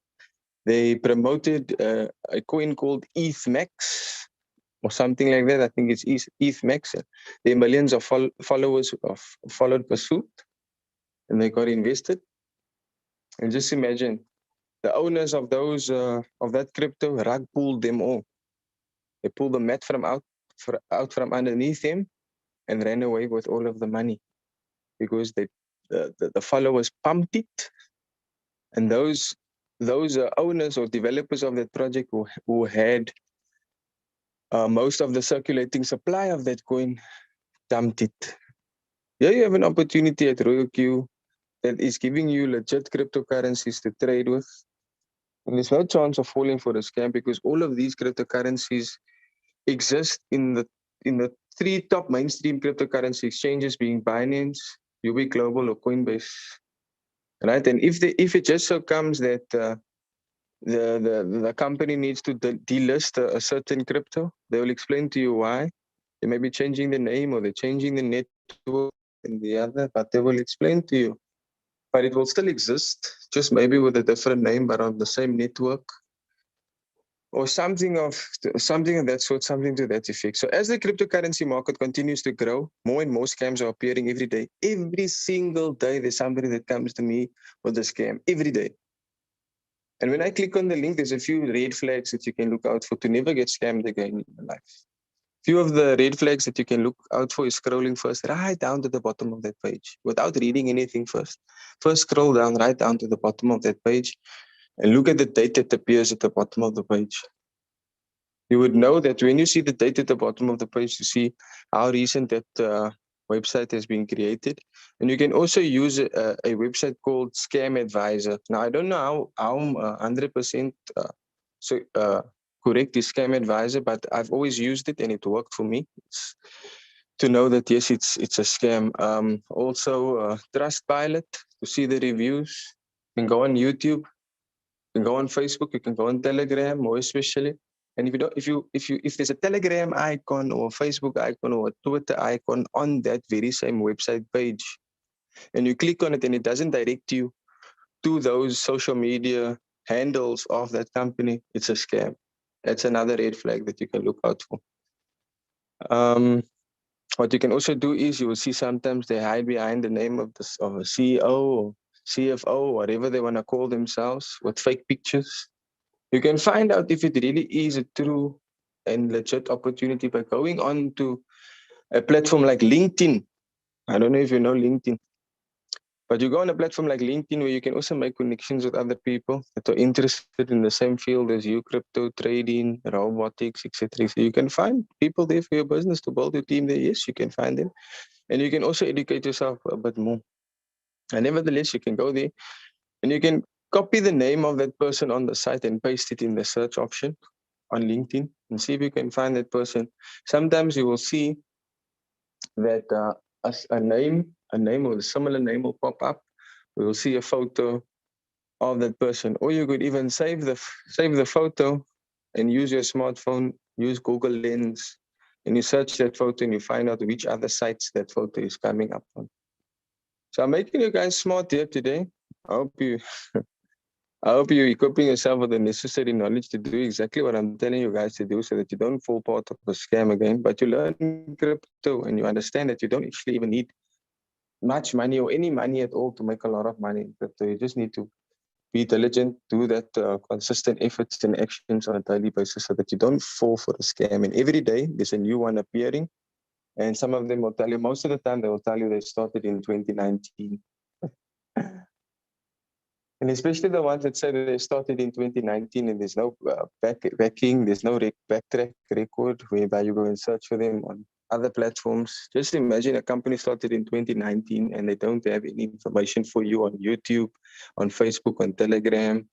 They promoted a coin called ETHMax or something like that. I think it's ETHMax. Their millions of followers followed pursuit, and they got invested. And just imagine, the owners of those of that crypto rug pulled them all. They pulled the mat from out from underneath them and ran away with all of the money because the followers pumped it, and those owners or developers of that project who had most of the circulating supply of that coin dumped it. Here you have an opportunity at Royal Q that is giving you legit cryptocurrencies to trade with. And there's no chance of falling for the scam because all of these cryptocurrencies exist in the three top mainstream cryptocurrency exchanges, being Binance, UB Global, or Coinbase. Right? And if it just so comes that the company needs to delist a certain crypto, they will explain to you why. They may be changing the name or they're changing the network and the other, but they will explain to you. But it will still exist, just maybe with a different name, but on the same network, or something of that sort, something to that effect. So as the cryptocurrency market continues to grow, more and more scams are appearing every day. Every single day, there's somebody that comes to me with a scam, every day. And when I click on the link, there's a few red flags that you can look out for to never get scammed again in your life. Few of the red flags that you can look out for is scrolling first right down to the bottom of that page without reading anything first. First, scroll down right down to the bottom of that page and look at the date that appears at the bottom of the page. You would know that when you see the date at the bottom of the page to see how recent that website has been created. And you can also use a website called Scam Advisor. Now, I don't know how 100% correct is Scam Advisor, but I've always used it and it worked for me. It's to know that, yes, it's a scam. Also, Trustpilot to see the reviews. You can go on YouTube, you can go on Facebook, you can go on Telegram, more especially. And if there's a Telegram icon or a Facebook icon or a Twitter icon on that very same website page, and you click on it and it doesn't direct you to those social media handles of that company, it's a scam. That's another red flag that you can look out for. What you can also do is you will see sometimes they hide behind the name of a CEO or CFO, whatever they want to call themselves, with fake pictures. You can find out if it really is a true and legit opportunity by going on to a platform like LinkedIn. I don't know if you know LinkedIn, but you go on a platform like LinkedIn where you can also make connections with other people that are interested in the same field as you, crypto trading, robotics, etc. So you can find people there for your business to build your team there. Yes, you can find them. And you can also educate yourself a bit more. And nevertheless, you can go there and you can copy the name of that person on the site and paste it in the search option on LinkedIn and see if you can find that person. Sometimes you will see that a name or a similar name will pop up. We will see a photo of that person, or you could even save the photo and use your smartphone, use Google Lens, and you search that photo and you find out which other sites that photo is coming up on. So I'm making you guys smart here today. I hope you're equipping yourself with the necessary knowledge to do exactly what I'm telling you guys to do so that you don't fall part of a scam again, but you learn crypto and you understand that you don't actually even need much money or any money at all to make a lot of money in crypto. You just need to be diligent, do that consistent efforts and actions on a daily basis so that you don't fall for a scam. And every day there's a new one appearing. And some of them will tell you, most of the time they will tell you they started in 2019. And especially the ones that say that they started in 2019 and there's no backing, there's no backtrack record whereby you go and search for them on other platforms. Just imagine a company started in 2019 and they don't have any information for you on YouTube, on Facebook, on Telegram.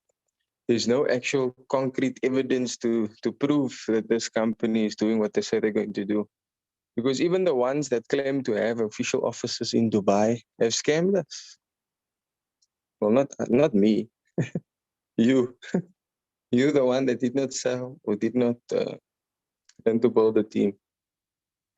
There's no actual concrete evidence to prove that this company is doing what they say they're going to do. Because even the ones that claim to have official offices in Dubai have scammed us. Well, not me. You. You're the one that did not sell or did not learn to build a team.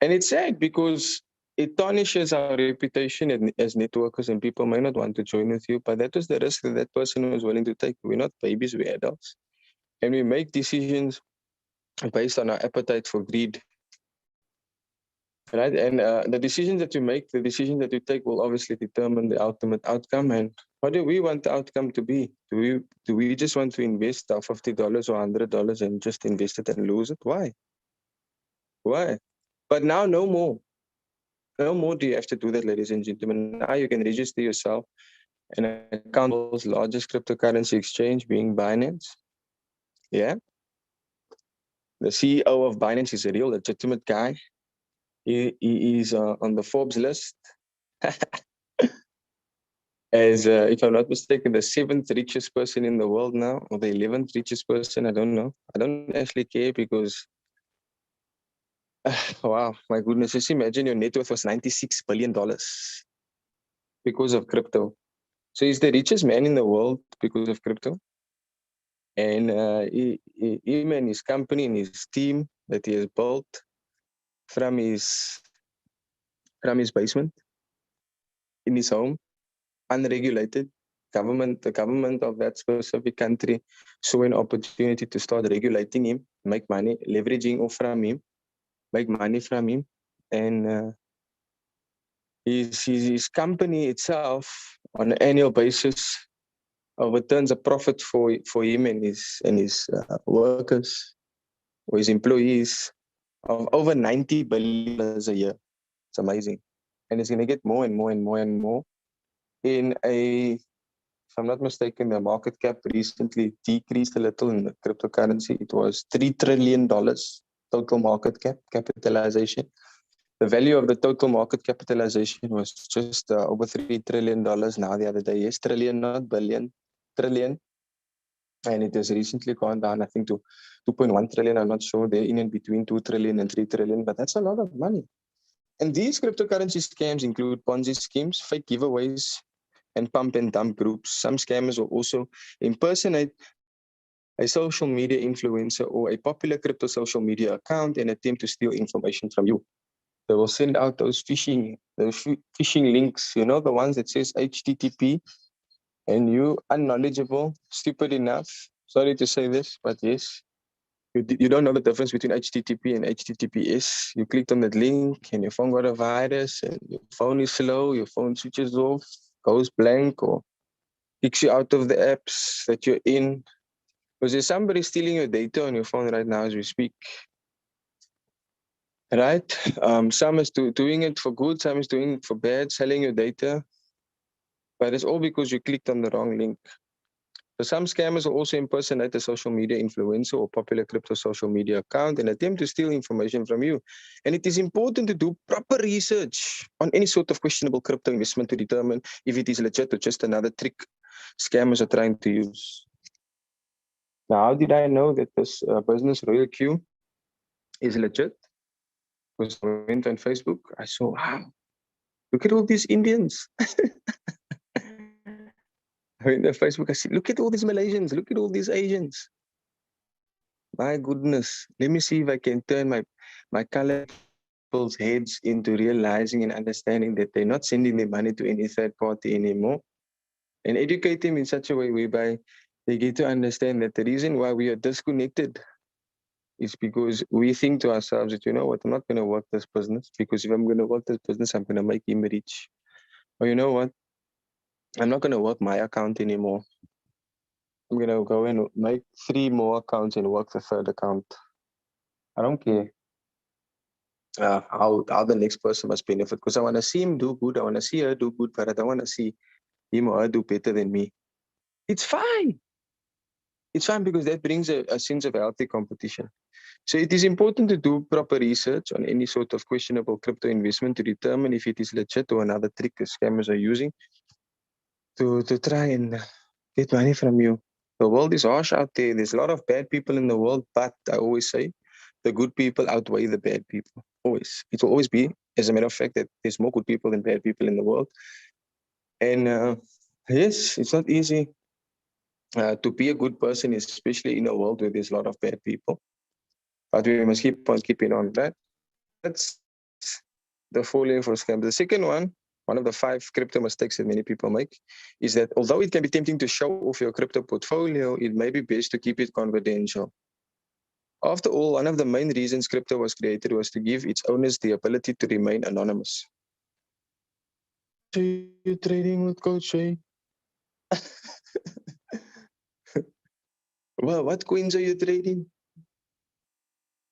And it's sad because it tarnishes our reputation as networkers and people may not want to join with you, but that was the risk that person was willing to take. We're not babies, we're adults. And we make decisions based on our appetite for greed. Right? And the decisions that you make, the decisions that you take will obviously determine the ultimate outcome. And what do we want the outcome to be? Do we just want to invest our $50 or $100 and just invest it and lose it? Why? But now no more. No more do you have to do that, ladies and gentlemen. Now you can register yourself in an account on the world's largest cryptocurrency exchange, being Binance. Yeah. The CEO of Binance is a real legitimate guy. He is on the Forbes list as, if I'm not mistaken, the 7th richest person in the world now, or the 11th richest person. I don't know. I don't actually care because, wow, my goodness, just imagine your net worth was $96 billion because of crypto. So he's the richest man in the world because of crypto. And him and his company and his team that he has built from his basement in his home, unregulated. The government of that specific country saw an opportunity to start regulating him, make money, leveraging off from him, make money from him. And his company itself on an annual basis returns a profit for him and his workers or his employees of over $90 billion a year. It's amazing. And it's going to get more and more and more and more. If I'm not mistaken, the market cap recently decreased a little in the cryptocurrency. It was $3 trillion total market capitalization. The value of the total market capitalization was just over $3 trillion now the other day. Yes, trillion, not billion, trillion. And it has recently gone down, I think, to 2.1 trillion. I'm not sure. They're in between 2 trillion and 3 trillion, but that's a lot of money. And these cryptocurrency scams include Ponzi schemes, fake giveaways, and pump and dump groups. Some scammers will also impersonate a social media influencer or a popular crypto social media account and attempt to steal information from you. They will send out those phishing links, you know, the ones that says HTTP, and you unknowledgeable, stupid enough. Sorry to say this, but yes, you don't know the difference between HTTP and HTTPS. You clicked on that link and your phone got a virus and your phone is slow, your phone switches off, goes blank, or kicks you out of the apps that you're in. Because there's somebody stealing your data on your phone right now as we speak. Right? Some is doing it for good, some is doing it for bad, selling your data. But it's all because you clicked on the wrong link. So some scammers will also impersonate a social media influencer or popular crypto social media account and attempt to steal information from you. And it is important to do proper research on any sort of questionable crypto investment to determine if it is legit or just another trick scammers are trying to use. Now, how did I know that this business Royal Q is legit? Because I went on Facebook, I saw, wow, look at all these Indians. I went on Facebook, I said, look at all these Malaysians, look at all these Asians. My goodness, let me see if I can turn my colored people's heads into realizing and understanding that they're not sending their money to any third party anymore, and educate them in such a way whereby they get to understand that the reason why we are disconnected is because we think to ourselves that, you know what, I'm not going to work this business because if I'm going to work this business, I'm going to make him rich. Or you know what, I'm not going to work my account anymore. I'm going to go and make 3 more accounts and work the 3rd account. I don't care how the next person must benefit because I want to see him do good. I want to see her do good, but I don't want to see him or her do better than me. It's fine. It's fine because that brings a sense of healthy competition. So it is important to do proper research on any sort of questionable crypto investment to determine if it is legit or another trick the scammers are using to try and get money from you. The world is harsh out there. There's a lot of bad people in the world, but I always say the good people outweigh the bad people. Always. It will always be, as a matter of fact, that there's more good people than bad people in the world. And yes, it's not easy to be a good person, especially in a world where there's a lot of bad people. But we must keep on keeping on, right? That's the falling for scams. The second one of the 5 crypto mistakes that many people make, is that although it can be tempting to show off your crypto portfolio, it may be best to keep it confidential. After all, one of the main reasons crypto was created was to give its owners the ability to remain anonymous. So you're trading with Coach Shay? Well, what coins are you trading?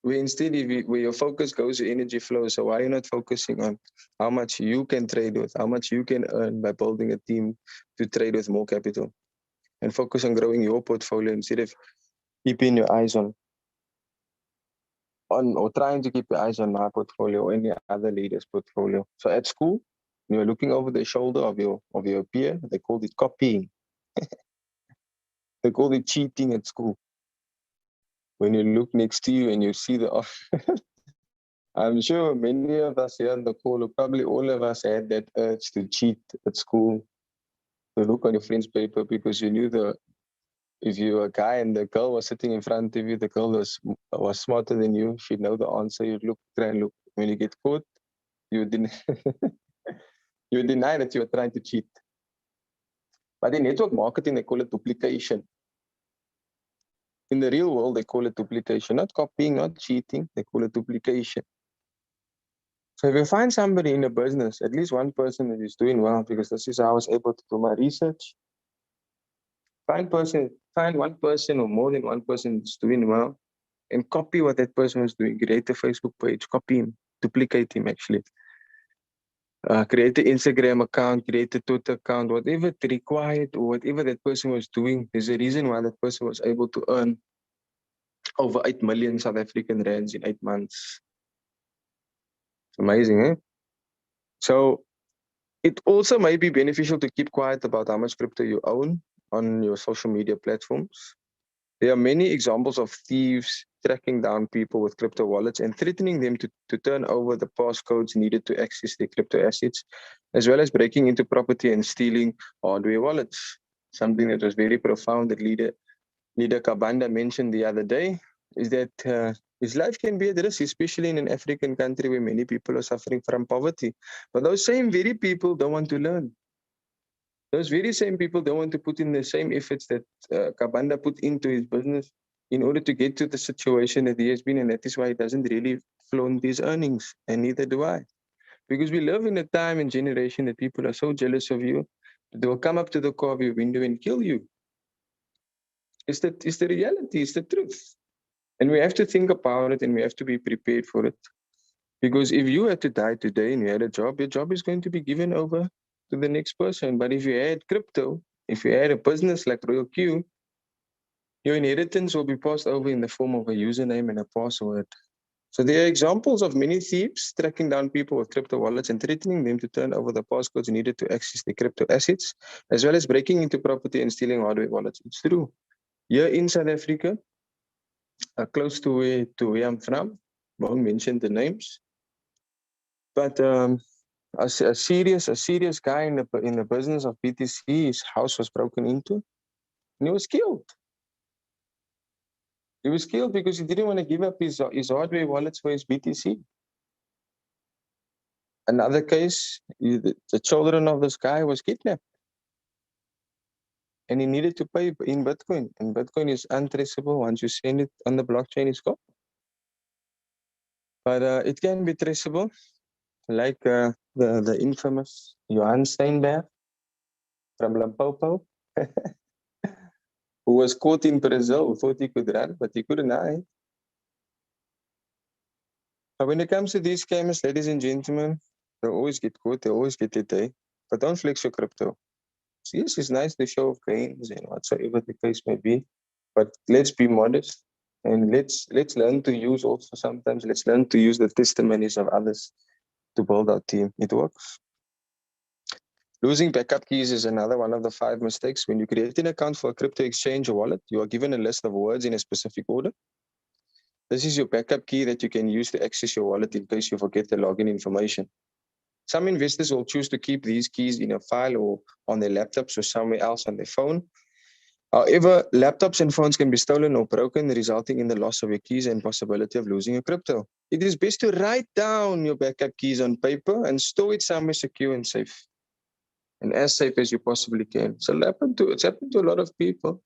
Where instead, where your focus goes, your energy flows. So why are you not focusing on how much you can trade with, how much you can earn by building a team to trade with more capital, and focus on growing your portfolio instead of keeping your eyes on or trying to keep your eyes on my portfolio or any other leader's portfolio. So at school, when you're looking over the shoulder of your peer, they called it copying. They called it cheating at school. When you look next to you and you see I'm sure many of us here on the call, or probably all of us, had that urge to cheat at school, to look on your friend's paper because you knew if you were a guy and the girl was sitting in front of you, the girl was smarter than you, she'd know the answer, you'd try and look. When you get caught, you deny that you were trying to cheat. But in network marketing, they call it duplication. In the real world, they call it duplication, not copying, not cheating, they call it duplication. So if you find somebody in a business, at least one person that is doing well, because this is how I was able to do my research, find one person or more than one person that's doing well, and copy what that person is doing. Create a Facebook page, copy him, duplicate him actually. Create an Instagram account, create a Twitter account, whatever it required or whatever that person was doing. There's a reason why that person was able to earn over 8 million South African rands in 8 months. It's amazing, eh? So it also may be beneficial to keep quiet about how much crypto you own on your social media platforms. There are many examples of thieves tracking down people with crypto wallets and threatening them to turn over the passcodes needed to access their crypto assets, as well as breaking into property and stealing hardware wallets. Something that was very profound that Leader Kabanda mentioned the other day is that his life can be at risk, especially in an African country where many people are suffering from poverty. But those same very people don't want to learn. Those very same people don't want to put in the same efforts that Kabanda put into his business in order to get to the situation that he has been in. That is why he doesn't really flaunt these earnings, and neither do I. Because we live in a time and generation that people are so jealous of you that they will come up to the car of your window and kill you. It's the reality, it's the truth. And we have to think about it and we have to be prepared for it. Because if you had to die today and you had a job, your job is going to be given over to the next person. But if you had crypto, if you had a business like Royal Q, your inheritance will be passed over in the form of a username and a password. So there are examples of many thieves tracking down people with crypto wallets and threatening them to turn over the passcodes needed to access their crypto assets, as well as breaking into property and stealing hardware wallets. It's true. Here in South Africa, close to where I'm from, won't mention the names, but a serious guy in the business of BTC, his house was broken into, and he was killed. He was killed because he didn't want to give up his hardware wallets for his BTC. Another case, the children of this guy was kidnapped, and he needed to pay in Bitcoin, and Bitcoin is untraceable. Once you send it on the blockchain, it's gone. But it can be traceable, like the infamous Johan Steinberg from Limpopo, who was caught in Brazil, who thought he could run, but he couldn't hide. But when it comes to these scammers, ladies and gentlemen, they always get caught, they always get their day. But don't flex your crypto. Yes, it's nice to show off gains and whatsoever the case may be, but let's be modest and let's learn to use also sometimes. Let's learn to use the testimonies of others to build our team. It works. Losing backup keys is another one of the 5 mistakes. When you create an account for a crypto exchange or wallet, you are given a list of words in a specific order. This is your backup key that you can use to access your wallet in case you forget the login information. Some investors will choose to keep these keys in a file or on their laptops or somewhere else on their phone. However, laptops and phones can be stolen or broken, resulting in the loss of your keys and possibility of losing your crypto. It is best to write down your backup keys on paper and store it somewhere secure and safe. And as safe as you possibly can. So it's happened to a lot of people.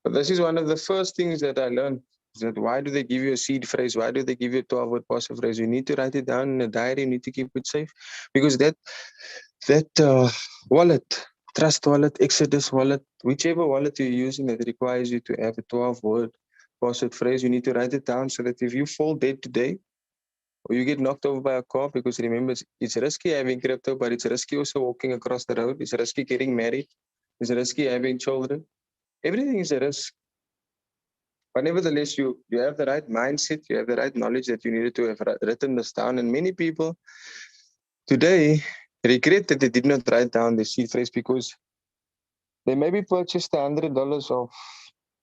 But this is one of the first things that I learned. Is that why do they give you a seed phrase? Why do they give you a 12-word password phrase? You need to write it down in a diary. You need to keep it safe. Because that wallet, Trust Wallet, Exodus Wallet, whichever wallet you're using that requires you to have a 12-word password phrase, you need to write it down so that if you fall dead today, or you get knocked over by a car, because remember, it's risky having crypto, but it's risky also walking across the road. It's risky getting married. It's risky having children. Everything is a risk. But nevertheless, you have the right mindset, you have the right knowledge that you needed to have written this down. And many people today regret that they did not write down the seed phrase because they maybe purchased $100 of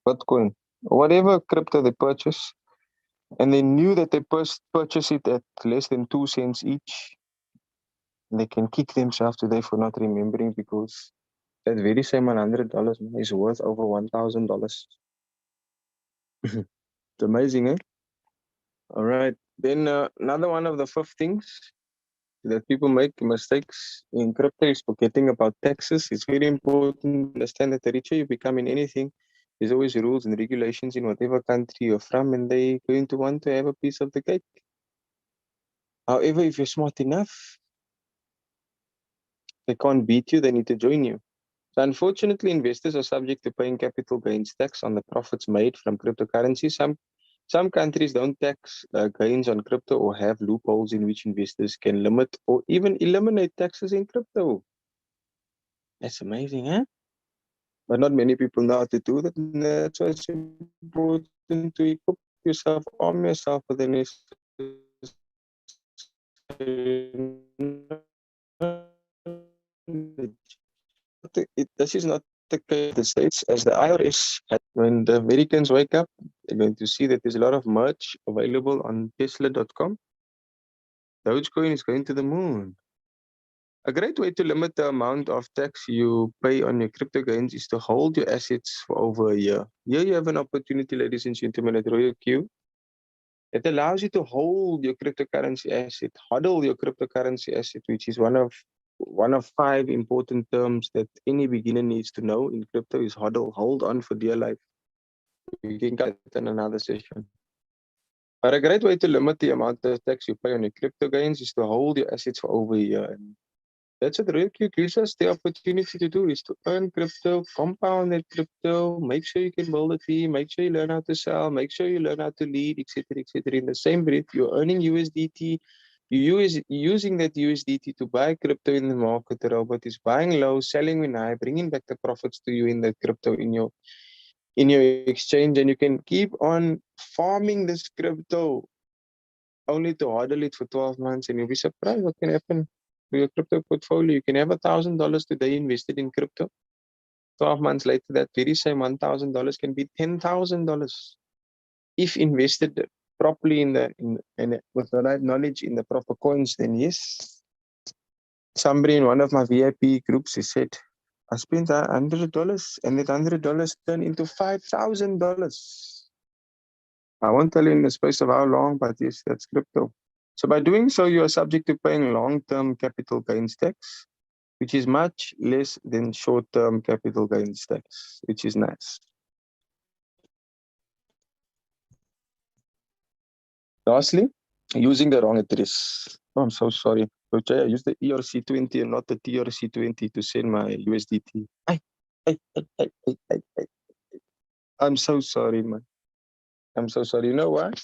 Bitcoin or whatever crypto they purchased, and they knew that they purchased it at less than 2 cents each. And they can kick themselves today for not remembering because that very same $100 is worth over $1,000. It's amazing, eh? All right. Then another one of the 5 things that people make mistakes in crypto is forgetting about taxes. It's very important to understand that the richer you become in anything, there's always rules and regulations in whatever country you're from, and they're going to want to have a piece of the cake. However, if you're smart enough, they can't beat you, they need to join you. So unfortunately, investors are subject to paying capital gains tax on the profits made from cryptocurrency. Some countries don't tax gains on crypto or have loopholes in which investors can limit or even eliminate taxes in crypto. That's amazing, huh? But not many people know how to do that. And that's why it's important to equip yourself, arm yourself with the necessary This is not the case in the States, as the IRS, when the Americans wake up, they're going to see that there's a lot of merch available on Tesla.com. Dogecoin is going to the moon. A great way to limit the amount of tax you pay on your crypto gains is to hold your assets for over a year. Here you have an opportunity, ladies and gentlemen, at Royal Q. It allows you to hold your cryptocurrency asset, hodl your cryptocurrency asset, which is one of 5 important terms that any beginner needs to know in crypto is hodl, hold on for dear life. We can cut it in another session. But a great way to limit the amount of tax you pay on your crypto gains is to hold your assets for over a year. And that's what Real Q gives us the opportunity to do, is to earn crypto, compound that crypto, make sure you can build a team, make sure you learn how to sell, make sure you learn how to lead, etc., etc. In the same breath, you're earning USDT, you're using that USDT to buy crypto in the market. The robot is buying low, selling when high, bringing back the profits to you in that crypto in your exchange, and you can keep on farming this crypto only to hodl it for 12 months, and you'll be surprised what can happen to your crypto portfolio. You can have $1,000 today invested in crypto. 12 months later, that very same $1,000 can be $10,000 if invested properly with the right knowledge in the proper coins. Then yes, somebody in one of my VIP groups, he said, I spent $100 and that $100 turned into $5,000. I won't tell you in the space of how long, but yes, that's crypto. So by doing so, you are subject to paying long-term capital gains tax, which is much less than short-term capital gains tax, which is nice. Lastly, using the wrong address. Oh, I'm so sorry. Okay, I used the ERC20 and not the TRC20 to send my USDT. I'm so sorry, man. I'm so sorry. You know what?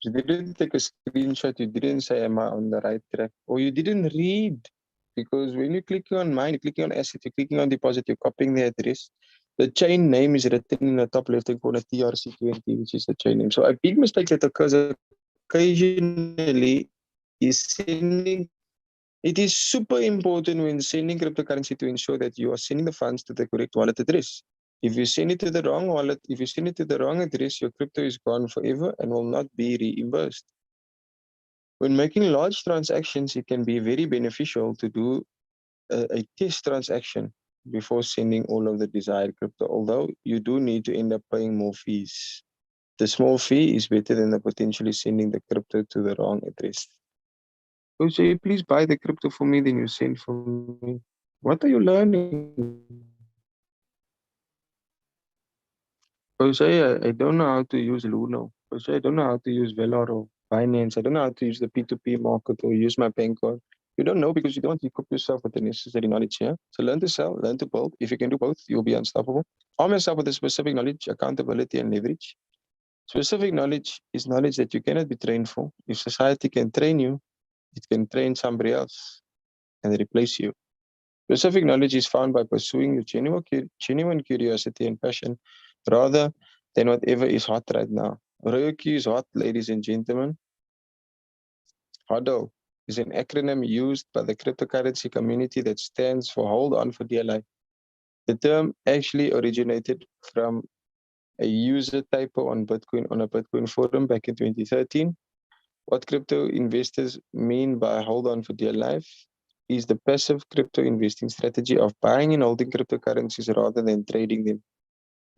You didn't take a screenshot. You didn't say, am I on the right track? Or you didn't read. Because when you're clicking on mine, you're clicking on asset, you're clicking on deposit, you're copying the address. The chain name is written in the top left-hand corner, TRC20, which is the chain name. So a big mistake that occurs occasionally is sending. It is super important when sending cryptocurrency to ensure that you are sending the funds to the correct wallet address. If you send it to the wrong wallet, if you send it to the wrong address, your crypto is gone forever and will not be reimbursed. When making large transactions, it can be very beneficial to do a test transaction before sending all of the desired crypto, although you do need to end up paying more fees. The small fee is better than the potentially sending the crypto to the wrong address. Jose, please buy the crypto for me, then you send for me. What are you learning? Jose, I don't know how to use Luno. Jose, I don't know how to use Velar or Binance. I don't know how to use the P2P market or use my bank card. You don't know because you don't equip yourself with the necessary knowledge here. So learn to sell, learn to build. If you can do both, you'll be unstoppable. Arm yourself with a specific knowledge, accountability, and leverage. Specific knowledge is knowledge that you cannot be trained for. If society can train you, it can train somebody else and replace you. Specific knowledge is found by pursuing your genuine curiosity and passion rather than whatever is hot right now. Royalty is hot, ladies and gentlemen. HODL is an acronym used by the cryptocurrency community that stands for Hold On for Dear Life. The term actually originated from a user typo on a Bitcoin forum back in 2013. What crypto investors mean by Hold On for Dear Life is the passive crypto investing strategy of buying and holding cryptocurrencies rather than trading them.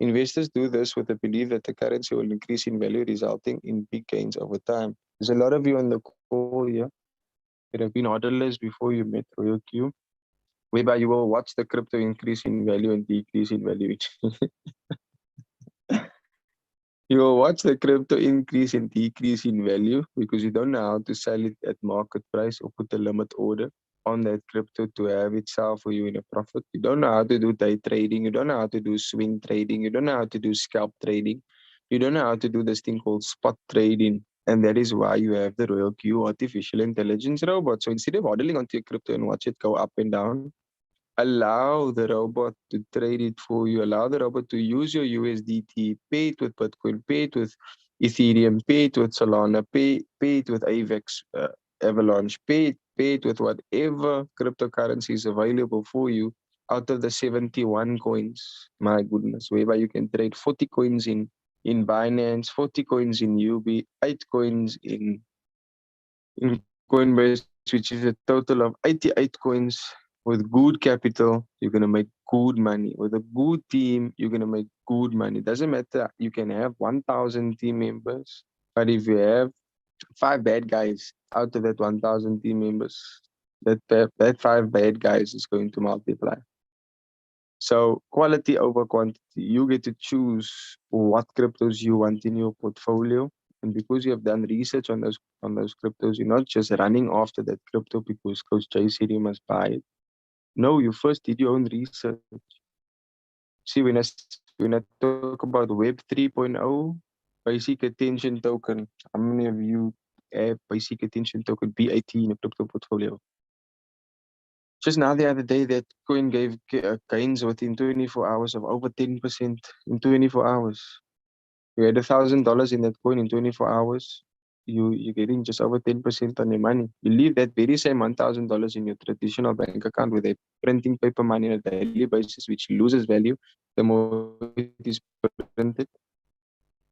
Investors do this with the belief that the currency will increase in value, resulting in big gains over time. There's a lot of you on the call here that have been hodlers before you met Royal Q, whereby you will watch the crypto increase in value and decrease in value. You will watch the crypto increase and decrease in value because you don't know how to sell it at market price or put a limit order on that crypto to have it sell for you in a profit. You don't know how to do day trading. You don't know how to do swing trading. You don't know how to do scalp trading. You don't know how to do this thing called spot trading. And that is why you have the Royal Q artificial intelligence robot. So instead of hodling onto your crypto and watch it go up and down, allow the robot to trade it for you. Allow the robot to use your USDT, pay it with Bitcoin, pay it with Ethereum, pay it with Solana, pay it with AVAX, Avalanche. Pay it with whatever cryptocurrency is available for you out of the 71 coins. My goodness, whereby you can trade 40 coins in Binance, 40 coins in UB, 8 coins in Coinbase, which is a total of 88 coins. With good capital, you're going to make good money. With a good team, you're going to make good money. Doesn't matter. You can have 1,000 team members, but if you have 5 bad guys out of that 1,000 team members, that 5 bad guys is going to multiply. So quality over quantity. You get to choose what cryptos you want in your portfolio. And because you have done research on those cryptos, you're not just running after that crypto because Coach Jay said you must buy it. No, you first did your own research. See, when I talk about Web 3.0, basic attention token, how many of you have basic attention token BAT in a crypto portfolio? Just now, the other day, that coin gave gains within 24 hours of over 10% in 24 hours. You had $1,000 in that coin in 24 hours. You're getting just over 10% on your money. You leave that very same $1,000 in your traditional bank account where they're printing paper money on a daily basis, which loses value the more it is printed.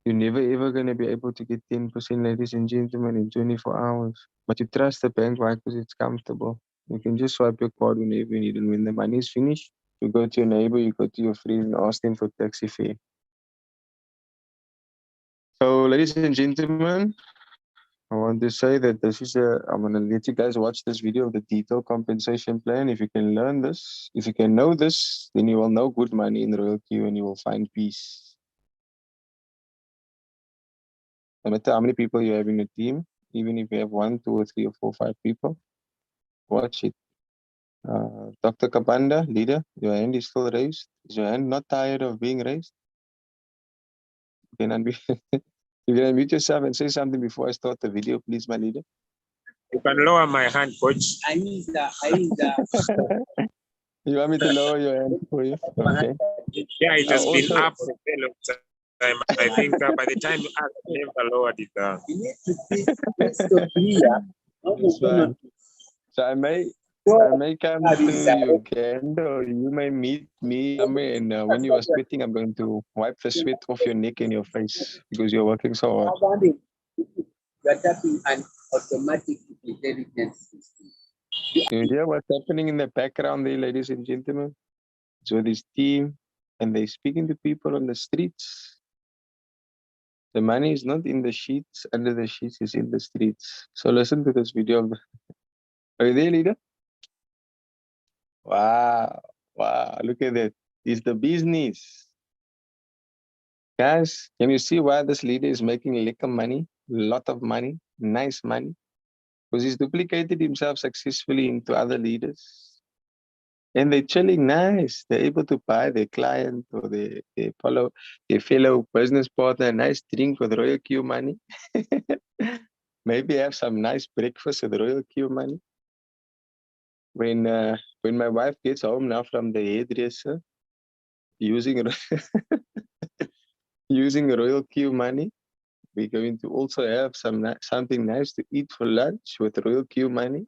You're never ever going to be able to get 10%, ladies and gentlemen, in 24 hours. But you trust the bank, why? Because it's comfortable. You can just swipe your card whenever you need. And when the money is finished, you go to your neighbor, you go to your friend and ask them for taxi fare. So, ladies and gentlemen, I want to say that I'm going to let you guys watch this video of the detailed compensation plan. If you can learn this, if you can know this, then you will know good money in Royal Q and you will find peace. No matter how many people you have in your team, even if you have 1, 2, or 3, or 4, 5 people, watch it. Dr. Kabanda, leader, your hand is still raised. Is your hand not tired of being raised? You can unmute yourself and say something before I start the video, please, my leader. You can lower my hand, coach. You want me to lower your hand for you? Okay. Yeah, it has been up for a very long time. I think by the time you ask, I never lowered it down. That's fine. So I may come to Uganda, or you may meet me somewhere, and when you are sweating, I'm going to wipe the sweat off your neck and your face because you're working so hard. You are tapping an automatic intelligence system. Do you hear what's happening in the background there, ladies and gentlemen? So this team, and they're speaking to people on the streets. The money is not in the sheets, under the sheets, it's in the streets. So listen to this video. Are you there, leader? Wow, look at that. It's the business. Guys, can you see why this leader is making liquor money? A lot of money, nice money. Because he's duplicated himself successfully into other leaders. And they're chilling nice. They're able to buy their client or their fellow business partner a nice drink with Royal Q money. Maybe have some nice breakfast with Royal Q money. When my wife gets home now from the hairdresser, using Royal Q money, we're going to also have something nice to eat for lunch with Royal Q money.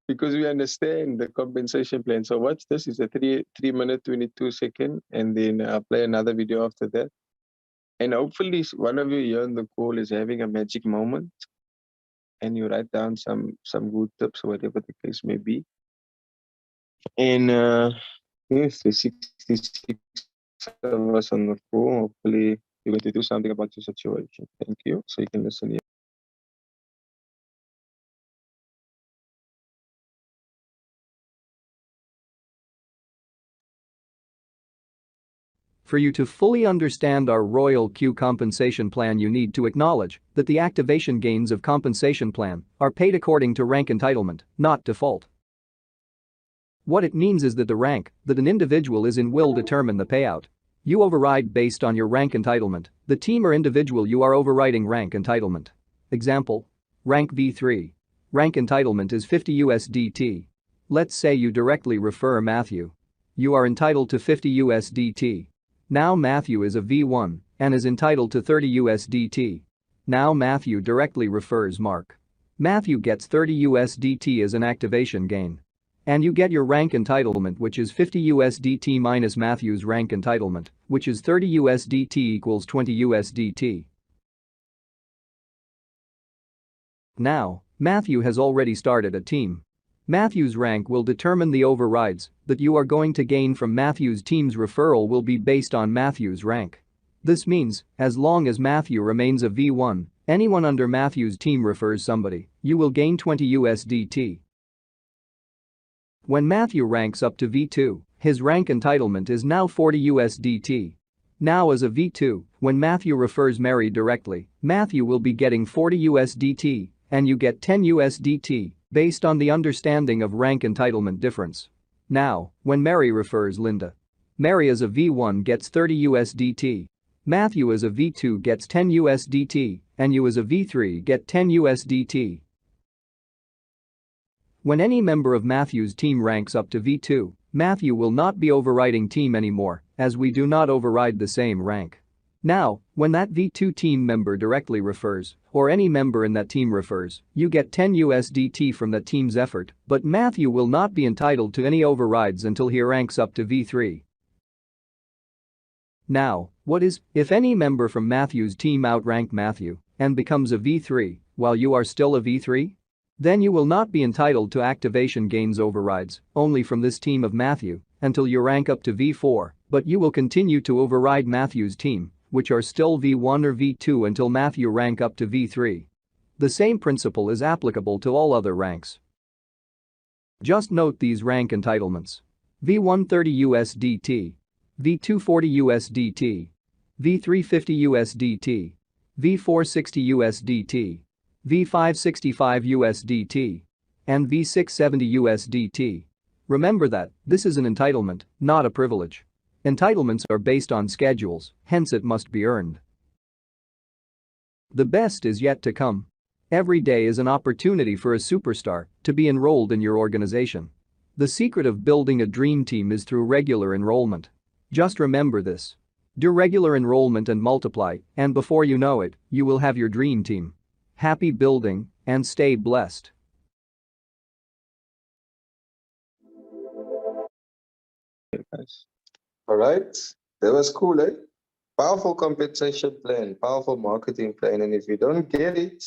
Because we understand the compensation plan. So watch this. It's a 3-minute, 22-second, and then I'll play another video after that. And hopefully one of you here on the call is having a magic moment, and you write down some good tips or whatever the case may be. And yes, the 66 of us on the call. Hopefully you're going to do something about your situation. Thank you. So you can listen here. For you to fully understand our Royal Q compensation plan, you need to acknowledge that the activation gains of compensation plan are paid according to rank entitlement, not default. What it means is that the rank that an individual is in will determine the payout. You override based on your rank entitlement, the team or individual you are overriding rank entitlement. Example: rank V3. Rank entitlement is 50 USDT. Let's say you directly refer Matthew. You are entitled to 50 USDT. Now Matthew is a V1 and is entitled to 30 USDT. Now Matthew directly refers Mark. Matthew gets 30 USDT as an activation gain. And you get your rank entitlement, which is 50 USDT minus Matthew's rank entitlement, which is 30 USDT equals 20 USDT. Now, Matthew has already started a team. Matthew's rank will determine the overrides that you are going to gain from Matthew's team's referral will be based on Matthew's rank. This means, as long as Matthew remains a V1, anyone under Matthew's team refers somebody, you will gain 20 USDT. When Matthew ranks up to V2, his rank entitlement is now 40 USDT. Now as a V2, when Matthew refers Mary directly, Matthew will be getting 40 USDT, and you get 10 USDT, based on the understanding of rank entitlement difference. Now, when Mary refers Linda, Mary as a V1 gets 30 USDT. Matthew as a V2 gets 10 USDT, and you as a V3 get 10 USDT. When any member of Matthew's team ranks up to V2, Matthew will not be overriding team anymore, as we do not override the same rank. Now, when that V2 team member directly refers, or any member in that team refers, you get 10 USDT from that team's effort, but Matthew will not be entitled to any overrides until he ranks up to V3. Now, what if any member from Matthew's team outranked Matthew and becomes a V3 while you are still a V3? Then you will not be entitled to activation gains overrides only from this team of Matthew until you rank up to V4, but you will continue to override Matthew's team, which are still V1 or V2 until Matthew rank up to V3. The same principle is applicable to all other ranks. Just note these rank entitlements. V1 30 USDT, V2 40 USDT, V3 50 USDT, V4 60 USDT, V5 65 USDT, and V6 70 USDT. Remember that this is an entitlement, not a privilege. Entitlements are based on schedules, hence it must be earned. The best is yet to come. Every day is an opportunity for a superstar to be enrolled in your organization. The secret of building a dream team is through regular enrollment. Just remember this. Do regular enrollment and multiply, and before you know it, you will have your dream team. Happy building, and stay blessed. All right, that was cool, eh? Powerful compensation plan, powerful marketing plan, and if you don't get it,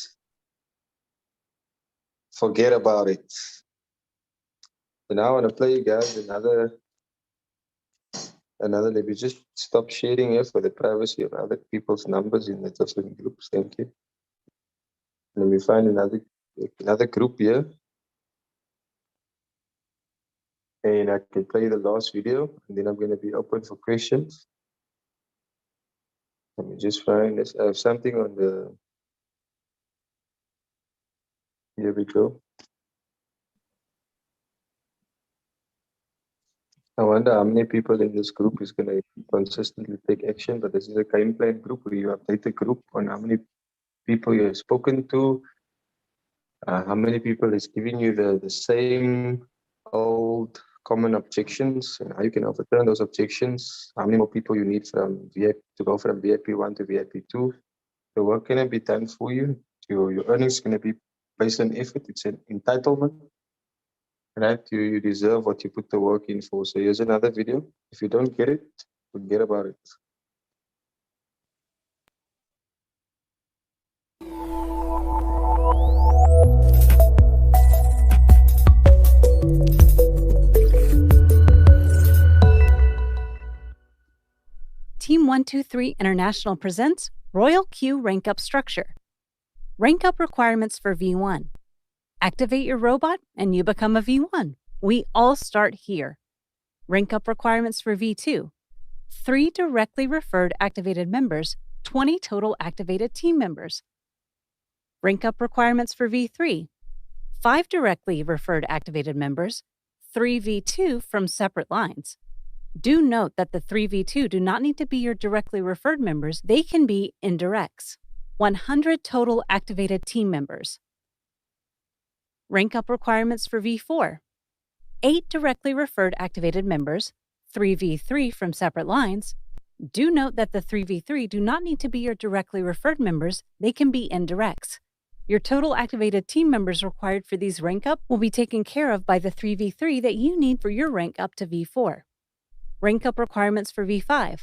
forget about it. So now I want to play you guys another, let me just stop sharing here for the privacy of other people's numbers in the different groups, thank you. Let me find another group here. And I can play the last video, and then I'm going to be open for questions. Let me just find this. I have something on the. Here we go. I wonder how many people in this group is going to consistently take action, but this is a game plan group where you update the group on how many people you have spoken to, how many people is giving you the same old common objections, and how you can overturn those objections, how many more people you need from VIP to go from VIP 1 to VIP 2. The work can be done for you. Your earnings going to be based on effort. It's an entitlement, right? You deserve what you put the work in for. So here's another video. If you don't get it, forget about it. Team 123 International presents Royal Q Rank Up Structure. Rank Up requirements for V1. Activate your robot and you become a V1. We all start here. Rank Up requirements for V2. 3 directly referred activated members, 20 total activated team members. Rank Up requirements for V3. 5 directly referred activated members, 3 V2 from separate lines. Do note that the 3v2 do not need to be your directly referred members, they can be indirects. 100 total activated team members. Rank Up requirements for V4. 8 directly referred activated members, 3v3 from separate lines, Do note that the 3v3 do not need to be your directly referred members, they can be indirects. Your total activated team members required for these rank up will be taken care of by the 3v3 that you need for your rank up to V4. Rank up requirements for V5.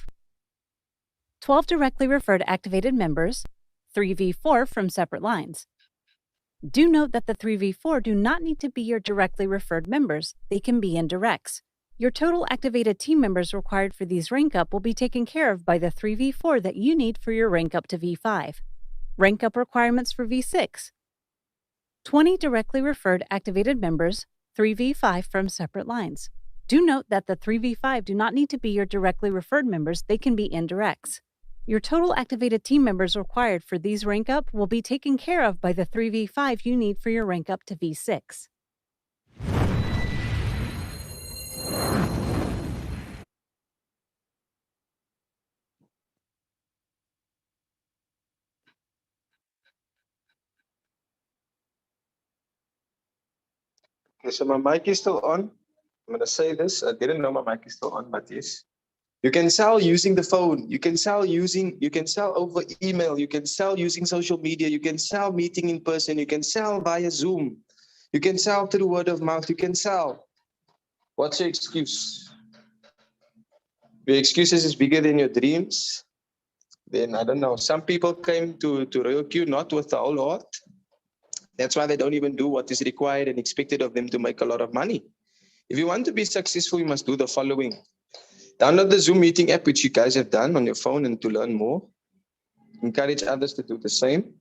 12 directly referred activated members, 3v4 from separate lines. Do note that the 3v4 do not need to be your directly referred members, they can be indirects. Your total activated team members required for these rank up will be taken care of by the 3v4 that you need for your rank up to V5. Rank up requirements for V6. 20 directly referred activated members, 3v5 from separate lines. Do note that the 3v5 do not need to be your directly referred members, they can be indirects. Your total activated team members required for these rank up will be taken care of by the 3v5 you need for your rank up to V6. Okay, so my mic is still on. I'm going to say this. I didn't know my mic is still on, but yes. You can sell using the phone. You can sell over email. You can sell using social media. You can sell meeting in person. You can sell via Zoom. You can sell through word of mouth. You can sell. What's your excuse? Your excuses is bigger than your dreams. Then I don't know. Some people came to Royal Q not with the whole heart. That's why they don't even do what is required and expected of them to make a lot of money. If you want to be successful, you must do the following. Download the Zoom meeting app, which you guys have done on your phone, and to learn more. Encourage others to do the same.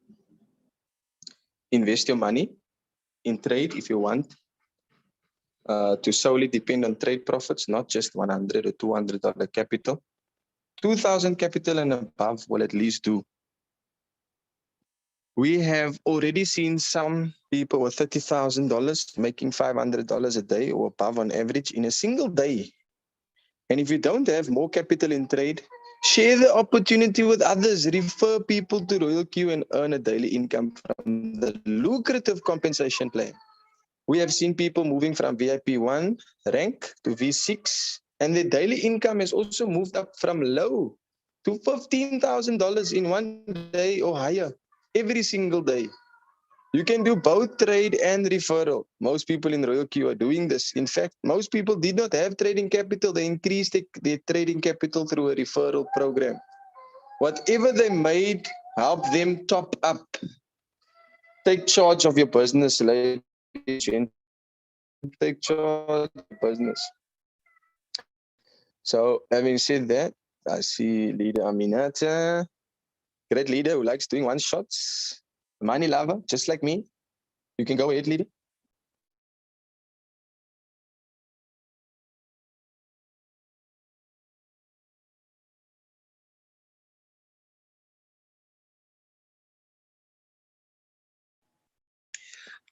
Invest your money in trade if you want to solely depend on trade profits, not just $100 or $200 capital. 2,000 capital and above will at least do. We have already seen some people with $30,000 making $500 a day or above on average in a single day. And if you don't have more capital in trade, share the opportunity with others. Refer people to Royal Q and earn a daily income from the lucrative compensation plan. We have seen people moving from VIP 1 rank to V6, and their daily income has also moved up from low to $15,000 in one day or higher every single day. You can do both trade and referral. Most people in Royal Q are doing this. In fact, most people did not have trading capital. They increased their trading capital through a referral program. Whatever they made, help them top up. Take charge of your business, ladies and gentlemen. Take charge of your business. So, having said that, I see Leader Aminata, great leader who likes doing one shots. Money lover, just like me. You can go ahead, leader.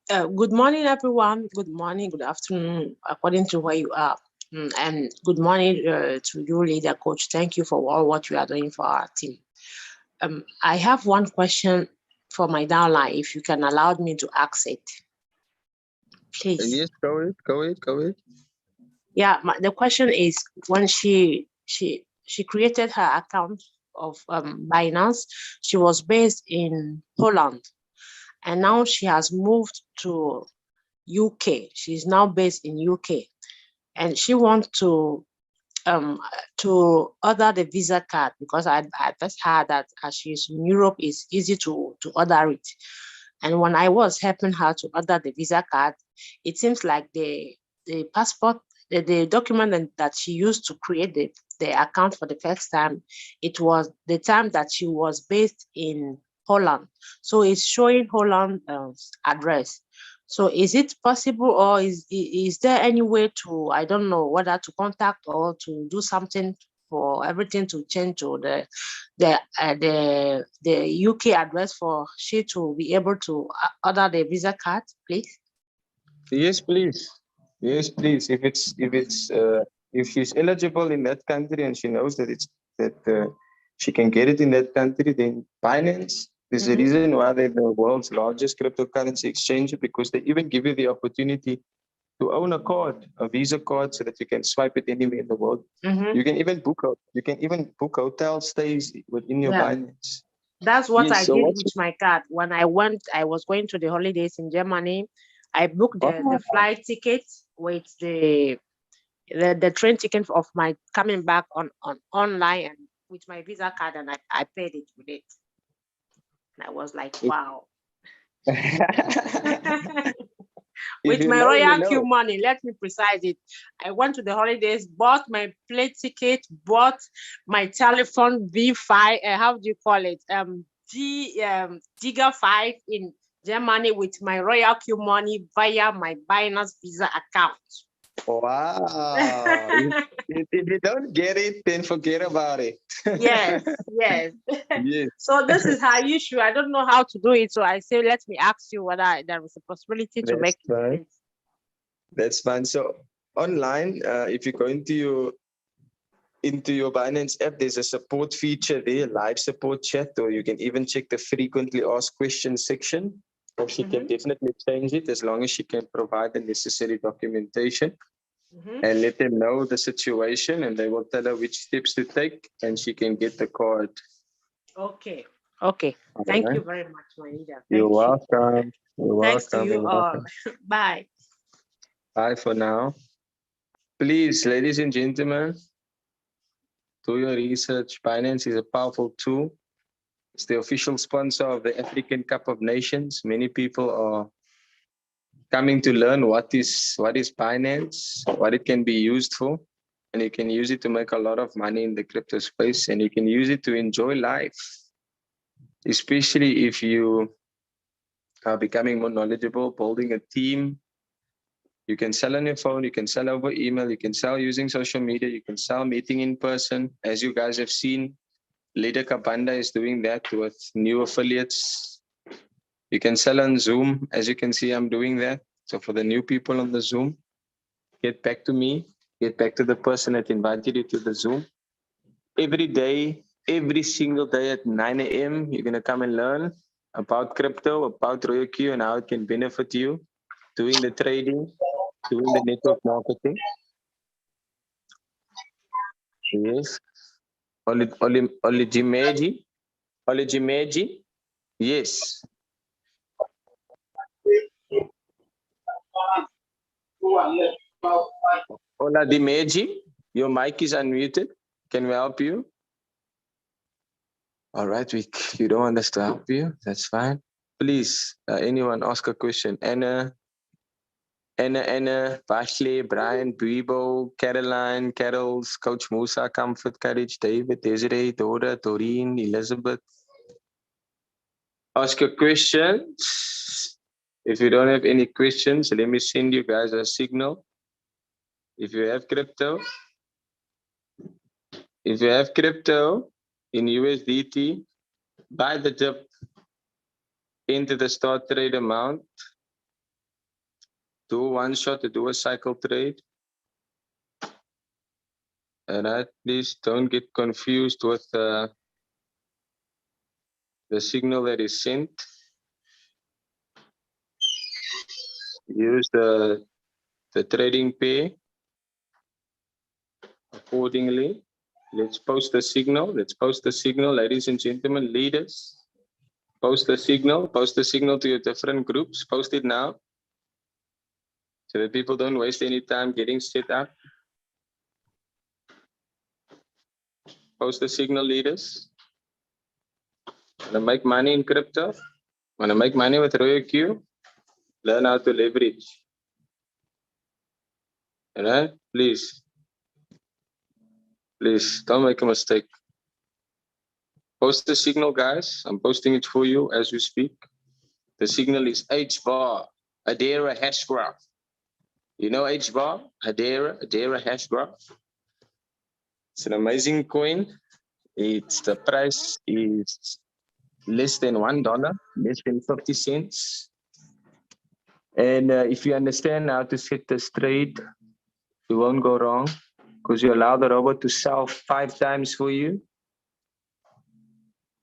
Good morning, everyone. Good morning, good afternoon, according to where you are. And good morning to you, leader coach. Thank you for all what you are doing for our team. I have one question for my downline, if you can allow me to ask it. Please. Yes, go ahead. Yeah, the question is, when she created her account of Binance, she was based in Poland, and now she has moved to UK. She's now based in UK, and she wants to order the Visa card, because I just heard that as she's in Europe, it's easy to order it. And when I was helping her to order the Visa card, it seems like the passport, the document that she used to create the account for the first time, it was the time that she was based in Holland. So it's showing Holland address. So is it possible, or is there any way to, I don't know, whether to contact or to do something for everything to change to the UK address for she to be able to order the Visa card, please? Yes, please. Yes, please. If she's eligible in that country and she knows that she can get it in that country, then Binance. There's a reason why they're the world's largest cryptocurrency exchange, because they even give you the opportunity to own a card, a Visa card, so that you can swipe it anywhere in the world. You can even book hotel stays within your Yeah. Binance. That's what Yes, I so did what's with my card. When I was going to the holidays in Germany. I booked the flight ticket with the train ticket of my coming back on online and with my Visa card, and I paid it with it. And I was like, wow. If With you my know, you Royal Q know. money, let me precise it. I went to the holidays, bought my plane ticket, bought my telephone V5, how do you call it? Giga 5 in Germany with my Royal Q money via my Binance Visa account. Wow. If you don't get it, then forget about it. Yes. Yes. So this is how you should. I don't know how to do it. So I say, let me ask you whether there is a possibility to make That's fine. it. That's fine. So online, if you go into your Binance app, there's a support feature there, live support chat, or you can even check the frequently asked questions section. Or she can definitely change it as long as she can provide the necessary documentation and let them know the situation, and they will tell her which steps to take, and she can get the card. Okay. Thank you very much, my leader. You're welcome. You're Thanks to welcome. you all. Bye. Bye for now. Please, ladies and gentlemen, do your research. Binance is a powerful tool. It's the official sponsor of the African Cup of Nations. Many people are coming to learn what is Binance, what it can be used for, and you can use it to make a lot of money in the crypto space, and you can use it to enjoy life, especially if you are becoming more knowledgeable, building a team. You can sell on your phone, you can sell over email, you can sell using social media, you can sell meeting in person. As you guys have seen, Leader Kabanda is doing that with new affiliates. You can sell on Zoom. As you can see, I'm doing that. So for the new people on the Zoom, get back to me, get back to the person that invited you to the Zoom. Every day, every single day at 9 a.m., you're going to come and learn about crypto, about Royal Q, and how it can benefit you, doing the trading, doing the network marketing. Yes. Olijimeji. Yes. Oladimeji, your mic is unmuted. Can we help you? All right, you don't want us to help you. That's fine. Please, anyone ask a question. Anna, Bashley, Brian, Buibo, Caroline, Carols, Coach Musa, Comfort, Courage, David, Desiree, Dora, Doreen, Elizabeth. Ask your questions. If you don't have any questions, let me send you guys a signal. If you have crypto in USDT, buy the dip into the start trade amount. Do one shot to do a cycle trade. And please don't get confused with the signal that is sent. Use the trading pair accordingly. Let's post the signal. Ladies and gentlemen, leaders. Post the signal to your different groups. Post it now, so that people don't waste any time getting set up. Post the signal, leaders. Wanna make money in crypto? Wanna make money with Royal Q? Learn how to leverage. All right? Please, don't make a mistake. Post the signal, guys. I'm posting it for you as we speak. The signal is H-bar, Adera hash graph. You know H-bar, Adera hash graph. It's an amazing coin. The price is less than $1, less than 50 cents. And if you understand how to set this trade, you won't go wrong, because you allow the robot to sell 5 times for you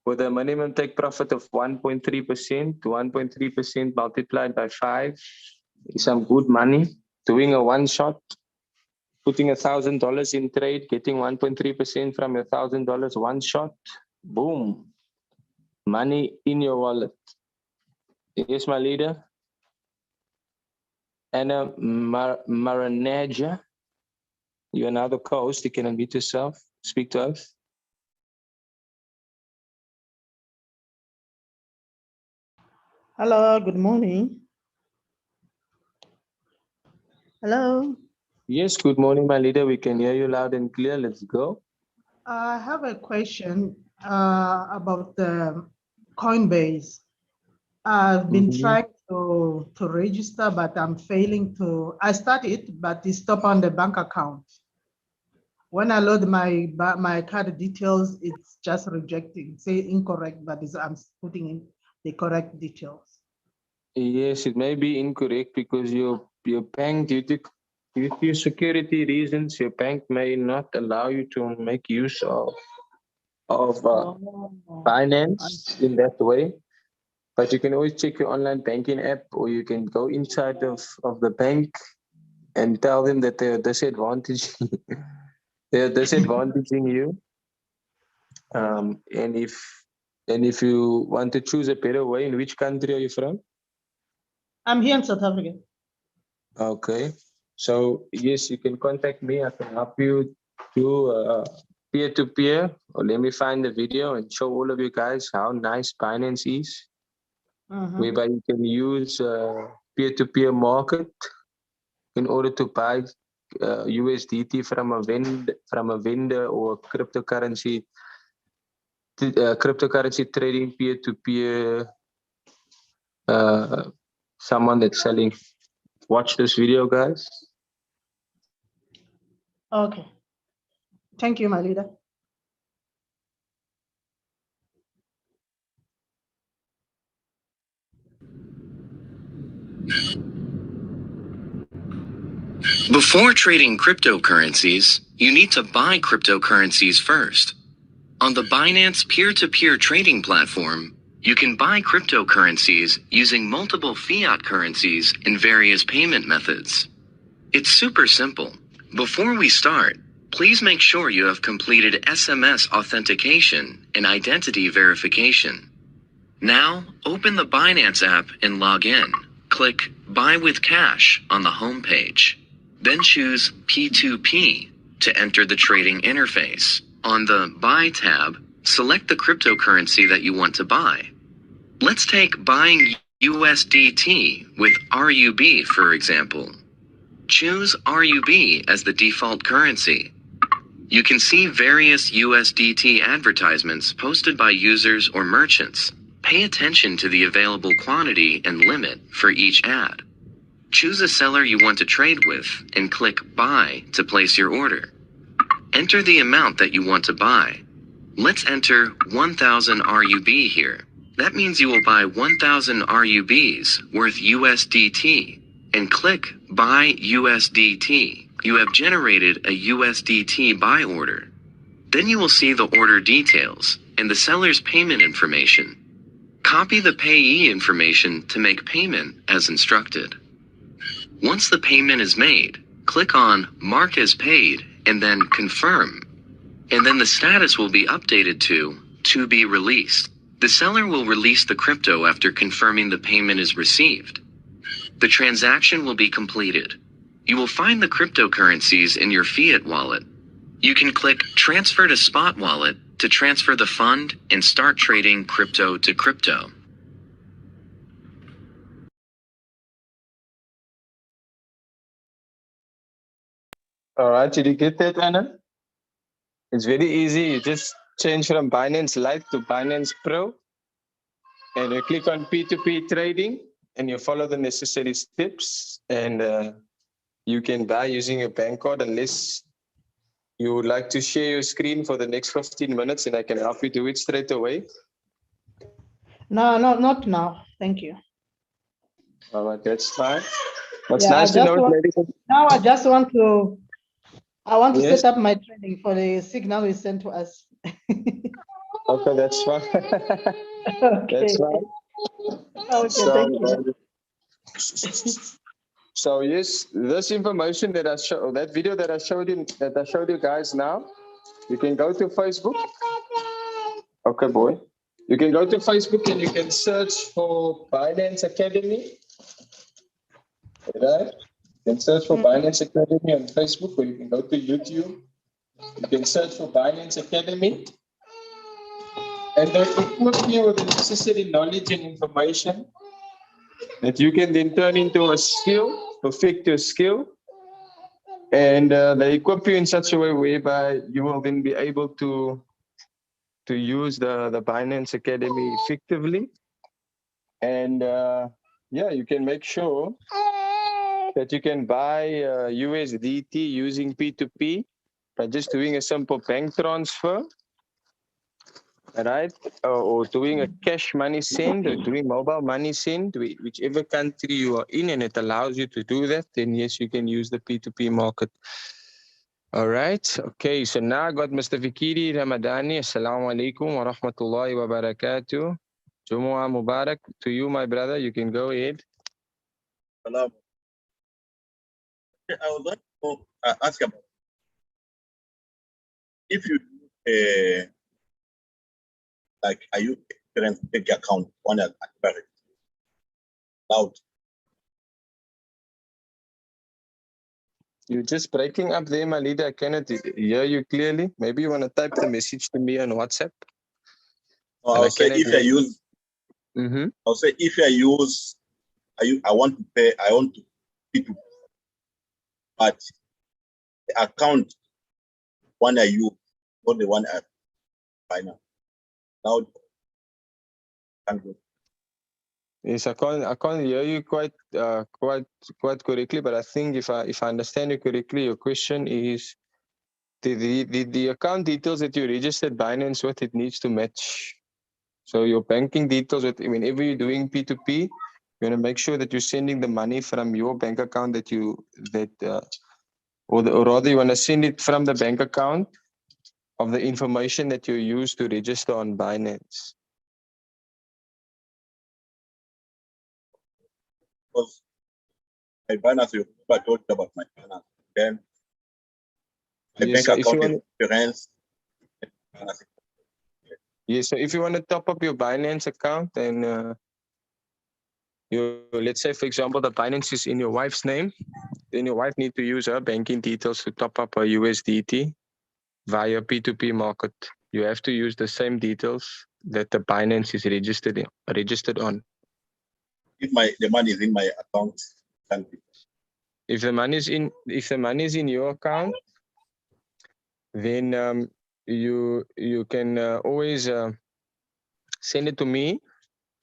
with a minimum take profit of 1.3%. 1.3% multiplied by 5 is some good money. doing a one shot, putting $1,000 in trade, getting 1.3% from your $1,000 one shot, boom, money in your wallet. Yes, my leader. Anna Maranaja, you're now the co-host. You can unmute yourself, speak to us. Hello, good morning. Hello. Yes, good morning, my leader. We can hear you loud and clear. Let's go. I have a question about the Coinbase. I've been trying to register, but I'm failing to. I started, but it's stopped on the bank account. When I load my card details, it's just rejecting, say incorrect, but I'm putting in the correct details. Yes, it may be incorrect because your bank, due to security reasons, your bank may not allow you to make use of finance in that way. But you can always check your online banking app, or you can go inside of the bank and tell them that they're disadvantaging you. And if you want to choose a better way, in which country are you from? I'm here in South Africa. Okay. So yes, you can contact me. I can help you do peer-to-peer, or let me find the video and show all of you guys how nice Binance is, whereby you can use peer-to-peer market in order to buy USDT from a vendor or cryptocurrency trading peer-to-peer, someone that's selling. Watch this video, guys. Okay. Thank you, my leader. Before trading cryptocurrencies, you need to buy cryptocurrencies first. On the Binance peer-to-peer trading platform, you can buy cryptocurrencies using multiple fiat currencies in various payment methods. It's super simple. Before we start, please make sure you have completed SMS authentication and identity verification. Now, open the Binance app and log in. Click Buy with Cash on the home page. Then choose P2P to enter the trading interface. On the Buy tab, select the cryptocurrency that you want to buy. Let's take buying USDT with RUB, for example. Choose RUB as the default currency. You can see various USDT advertisements posted by users or merchants. Pay attention to the available quantity and limit for each ad. Choose a seller you want to trade with and click Buy to place your order. Enter the amount that you want to buy. Let's enter 1,000 RUB here. That means you will buy 1,000 RUBs worth USDT and click Buy USDT. You have generated a USDT buy order. Then you will see the order details and the seller's payment information. Copy the payee information to make payment as instructed. Once the payment is made, click on Mark as Paid and then Confirm. And then the status will be updated to be released. The seller will release the crypto after confirming the payment is received. The transaction will be completed. You will find the cryptocurrencies in your fiat wallet. You can click Transfer to Spot Wallet to transfer the fund and start trading crypto to crypto. All right, did you get that, Anna? It's very easy. You just change from Binance Lite to Binance Pro, and you click on P2P trading, and you follow the necessary steps, and you can buy using your bank card, unless you would like to share your screen for the next 15 minutes, and I can help you do it straight away. No, not now. Thank you. All right, that's fine. What's nice to know, ladies. Now I just want to. I want to set up my trading for the signal you sent to us. Okay, that's fine. Okay. That's fine. Okay, So, thank you. So yes, this information that that video that I showed you guys now, you can go to Facebook. Okay, boy. You can go to Facebook and you can search for Binance Academy. Right? You can search for Binance Academy on Facebook, or you can go to YouTube. You can search for Binance Academy. And they equip you with the necessary knowledge and information that you can then turn into a skill, perfect your skill. And they equip you in such a way whereby you will then be able to use the Binance Academy effectively. And yeah, you can make sure that you can buy USDT using P2P by just doing a simple bank transfer, right? Or doing a cash money send, or doing mobile money send, whichever country you are in, and it allows you to do that, then yes, you can use the P2P market. All right. Okay. So now I got Mr. Fikiri Ramadani. Assalamu alaikum wa rahmatullahi wa barakatuh. Jumu'ah Mubarak to you, my brother. You can go ahead. Salam. I would like to ask about if you like, are you current bank account on a private cloud? You're just breaking up there, my leader. I cannot hear you clearly. Maybe you want to type the message to me on WhatsApp. I'll say if I use. I'll say if I use. I want to pay. I want to people, but the account one I use, not the one I buy now. Now, can't go. Yes, I can't hear you quite correctly, but I think if I understand you correctly, your question is the account details that you registered Binance with, it needs to match. So your banking details, whenever you're doing P2P, you want to make sure that you're sending the money from your bank account or rather you want to send it from the bank account of the information that you use to register on Binance. Because my Binance, you talked about my Binance. Then my Yes, bank account is different. Yes, so if you want to top up your Binance account, then let's say, for example, the Binance is in your wife's name, then your wife needs to use her banking details to top up her USDT via P2P market. You have to use the same details that the Binance is registered on. If the money is in my account, can be. If the money is in your account, then you can always send it to me,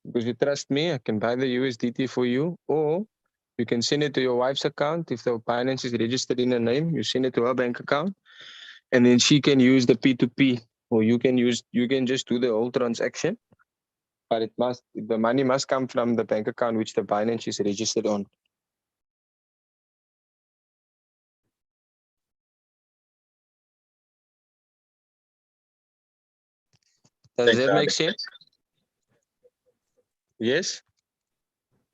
because you trust me. I can buy the USDT for you, or you can send it to your wife's account. If the Binance is registered in her name, you send it to her bank account, and then she can use the P2P, or you can just do the whole transaction. But the money must come from the bank account which the Binance is registered on. Does that make sense? Yes?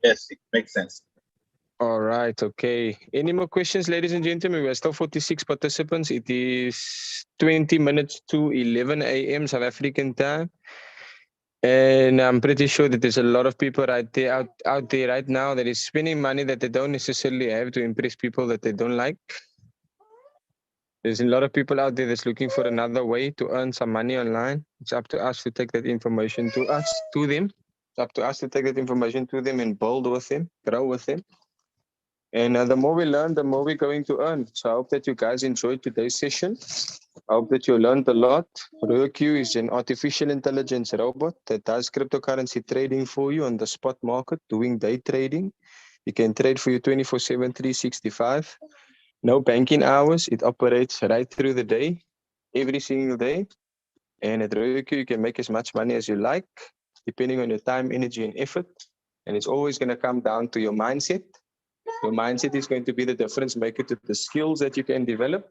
Yes, it makes sense. All right, okay. Any more questions, ladies and gentlemen? We are still 46 participants. It is 20 minutes to 11 a.m. South African time. And I'm pretty sure that there's a lot of people out there right now that is spending money that they don't necessarily have to impress people that they don't like. There's a lot of people out there that's looking for another way to earn some money online. It's up to us to take that information to them. It's up to us to take that information to them and build with them, grow with them. And the more we learn, the more we're going to earn. So I hope that you guys enjoyed today's session. I hope that you learned a lot. RoyalQ is an artificial intelligence robot that does cryptocurrency trading for you on the spot market, doing day trading. You can trade for you 24/7, 365. No banking hours. It operates right through the day, every single day. And at RoyalQ, you can make as much money as you like, depending on your time, energy, and effort. And it's always going to come down to your mindset. Your mindset is going to be the difference maker to the skills that you can develop.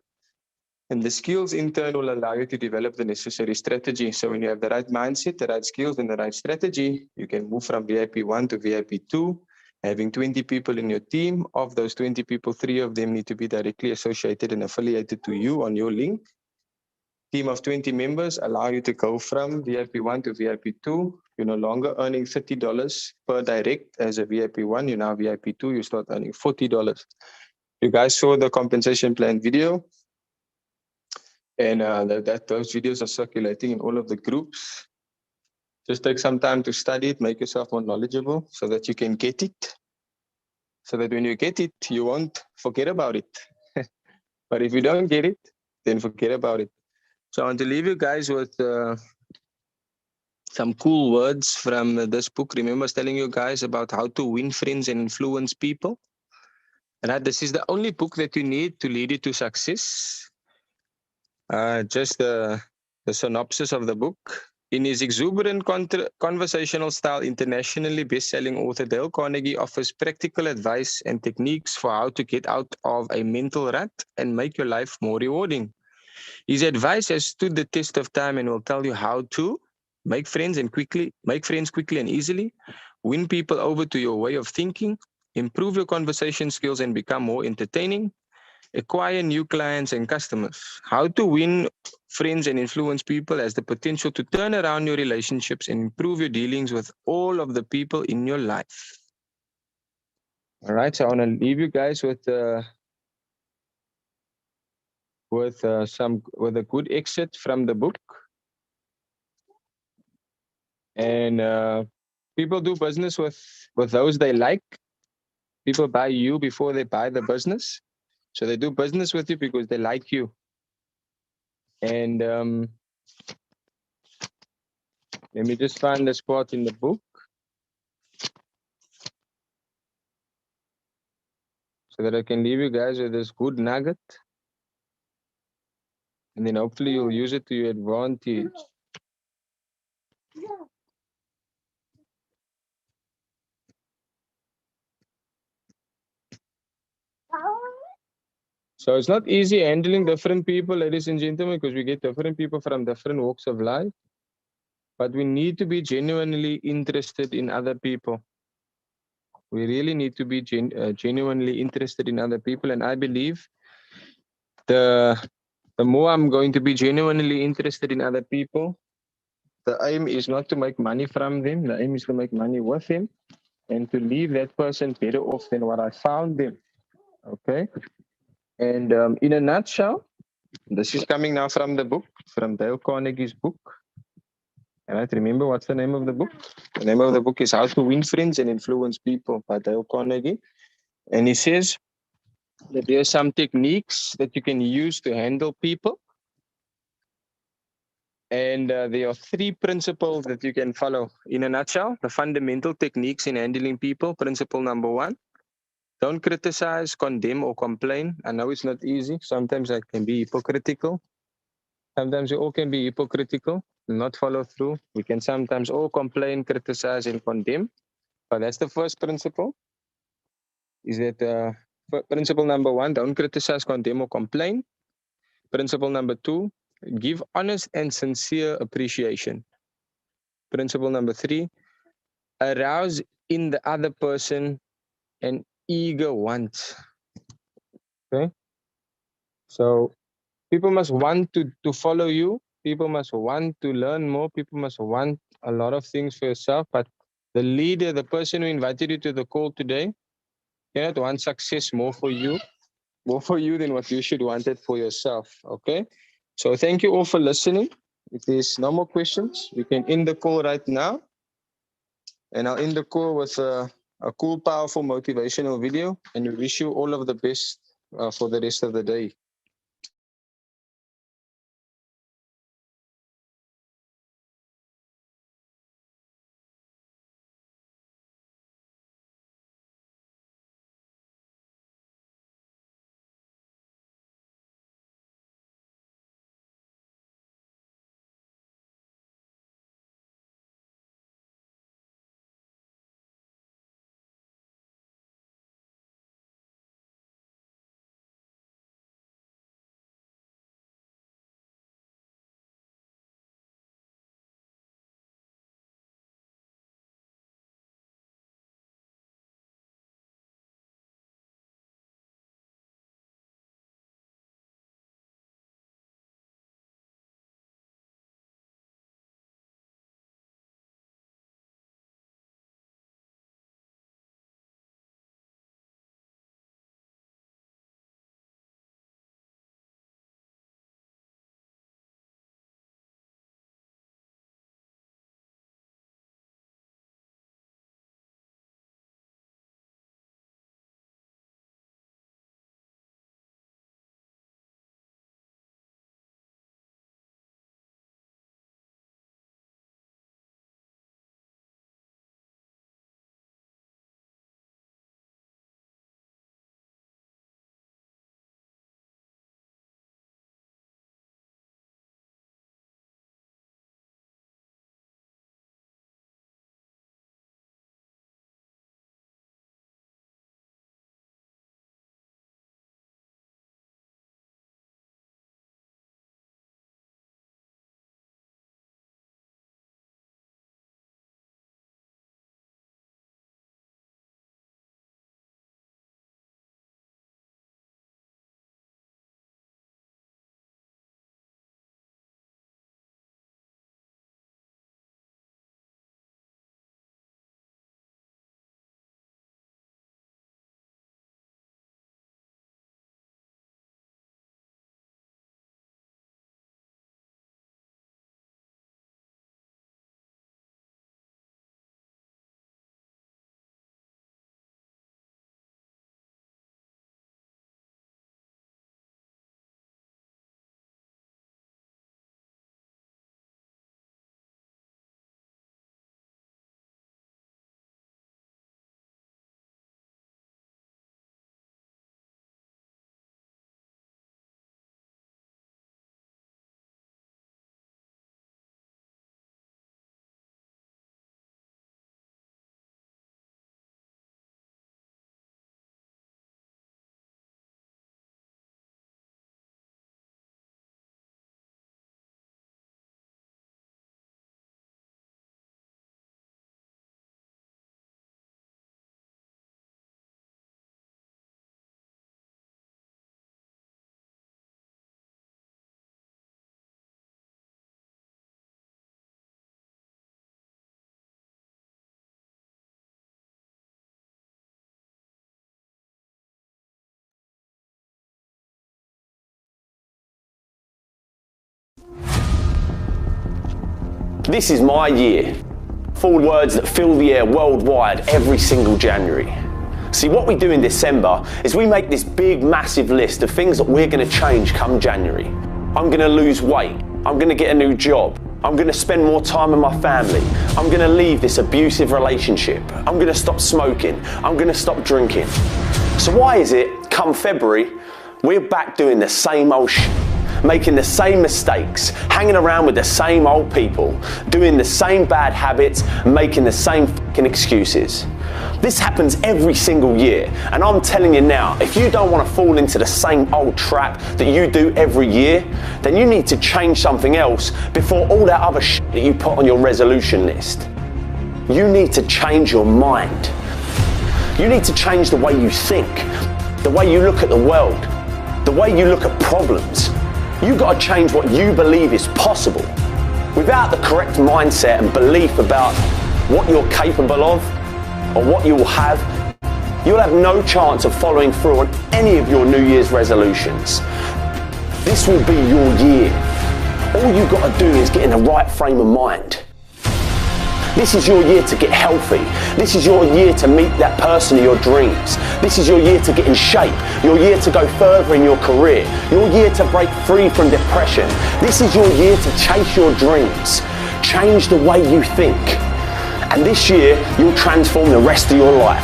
And the skills in turn will allow you to develop the necessary strategy. So when you have the right mindset, the right skills, and the right strategy, you can move from VIP 1 to VIP 2. having 20 people in your team. Of those 20 people, 3 of them need to be directly associated and affiliated to you on your link. Team of 20 members allow you to go from VIP 1 to VIP 2. You're no longer earning $30 per direct as a VIP 1. You're now VIP 2. You start earning $40. You guys saw the compensation plan video, and those videos are circulating in all of the groups. Just take some time to study it, make yourself more knowledgeable so that you can get it. So that when you get it, you won't forget about it. But if you don't get it, then forget about it. So I want to leave you guys with some cool words from this book. Remember I was telling you guys about how to win friends and influence people. And this is the only book that you need to lead you to success. Just the synopsis of the book. In his exuberant conversational style, internationally best-selling author Dale Carnegie offers practical advice and techniques for how to get out of a mental rut and make your life more rewarding. His advice has stood the test of time and will tell you how to make friends quickly and easily, win people over to your way of thinking, improve your conversation skills and become more entertaining, acquire new clients and customers. How to win friends and influence people has the potential to turn around your relationships and improve your dealings with all of the people in your life. All right, so I want to leave you guys with a good exit from the book. And people do business with those they like. People buy you before they buy the business. So they do business with you because they like you. And let me just find the spot in the book so that I can leave you guys with this good nugget. And then hopefully you'll use it to your advantage. So it's not easy handling different people, ladies and gentlemen, because we get different people from different walks of life. But we need to be genuinely interested in other people. We really need to be genuinely interested in other people. And I believe the more I'm going to be genuinely interested in other people, the aim is not to make money from them. The aim is to make money with them and to leave that person better off than what I found them. Okay. And in a nutshell, this is coming now from the book, from Dale Carnegie's book. And I remember what's the name of the book? The name of the book is How to Win Friends and Influence People by Dale Carnegie. And he says that there are some techniques that you can use to handle people. And there are 3 principles that you can follow. In a nutshell, the fundamental techniques in handling people. Principle number 1, don't criticize, condemn, or complain. I know it's not easy. Sometimes I can be hypocritical. Sometimes we all can be hypocritical, not follow through. We can sometimes all complain, criticize, and condemn. But that's the first principle. Is that principle number 1, don't criticize, condemn, or complain. Principle number 2, give honest and sincere appreciation. Principle number 3, arouse in the other person an eager want. Okay? So people must want to follow you. People must want to learn more. People must want a lot of things for yourself. But the leader, the person who invited you to the call today, cannot want success more for you than what you should want it for yourself. Okay? So thank you all for listening. If there's no more questions, we can end the call right now. And I'll end the call with a cool, powerful, motivational video. And we wish you all of the best for the rest of the day. This is my year. 4 words that fill the air worldwide every single January. See, what we do in December is we make this big, massive list of things that we're going to change come January. I'm going to lose weight. I'm going to get a new job. I'm going to spend more time with my family. I'm going to leave this abusive relationship. I'm going to stop smoking. I'm going to stop drinking. So why is it, come February, we're back doing the same old shit, making the same mistakes, hanging around with the same old people, doing the same bad habits, making the same fucking excuses? This happens every single year, and I'm telling you now, if you don't want to fall into the same old trap that you do every year, then you need to change something else before all that other shit that you put on your resolution list. You need to change your mind. You need to change the way you think, the way you look at the world, the way you look at problems. You've got to change what you believe is possible. Without the correct mindset and belief about what you're capable of, or what you will have, you'll have no chance of following through on any of your New Year's resolutions. This will be your year. All you've got to do is get in the right frame of mind. This is your year to get healthy. This is your year to meet that person of your dreams. This is your year to get in shape. Your year to go further in your career. Your year to break free from depression. This is your year to chase your dreams. Change the way you think. And this year, you'll transform the rest of your life.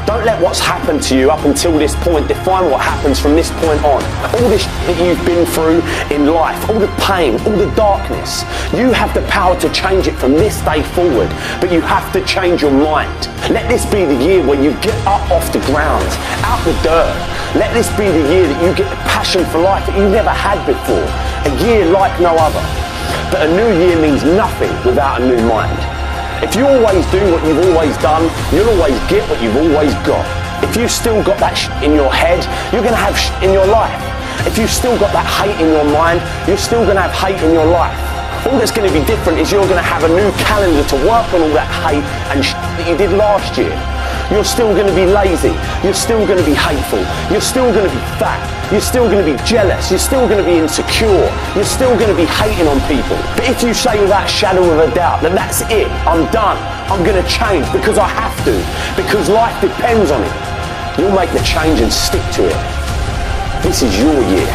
Don't let what's happened to you up until this point define what happens from this point on. All this that you've been through in life, all the pain, all the darkness, you have the power to change it from this day forward, but you have to change your mind. Let this be the year where you get up off the ground, out the dirt. Let this be the year that you get the passion for life that you never had before. A year like no other. But a new year means nothing without a new mind. If you always do what you've always done, you'll always get what you've always got. If you've still got that shit in your head, you're going to have shit in your life. If you've still got that hate in your mind, you're still going to have hate in your life. All that's going to be different is you're going to have a new calendar to work on all that hate and shit that you did last year. You're still going to be lazy. You're still going to be hateful. You're still going to be fat. You're still going to be jealous. You're still going to be insecure. You're still going to be hating on people. But if you say without a shadow of a doubt that that's it, I'm done, I'm going to change because I have to, because life depends on it, you'll make the change and stick to it. This is your year.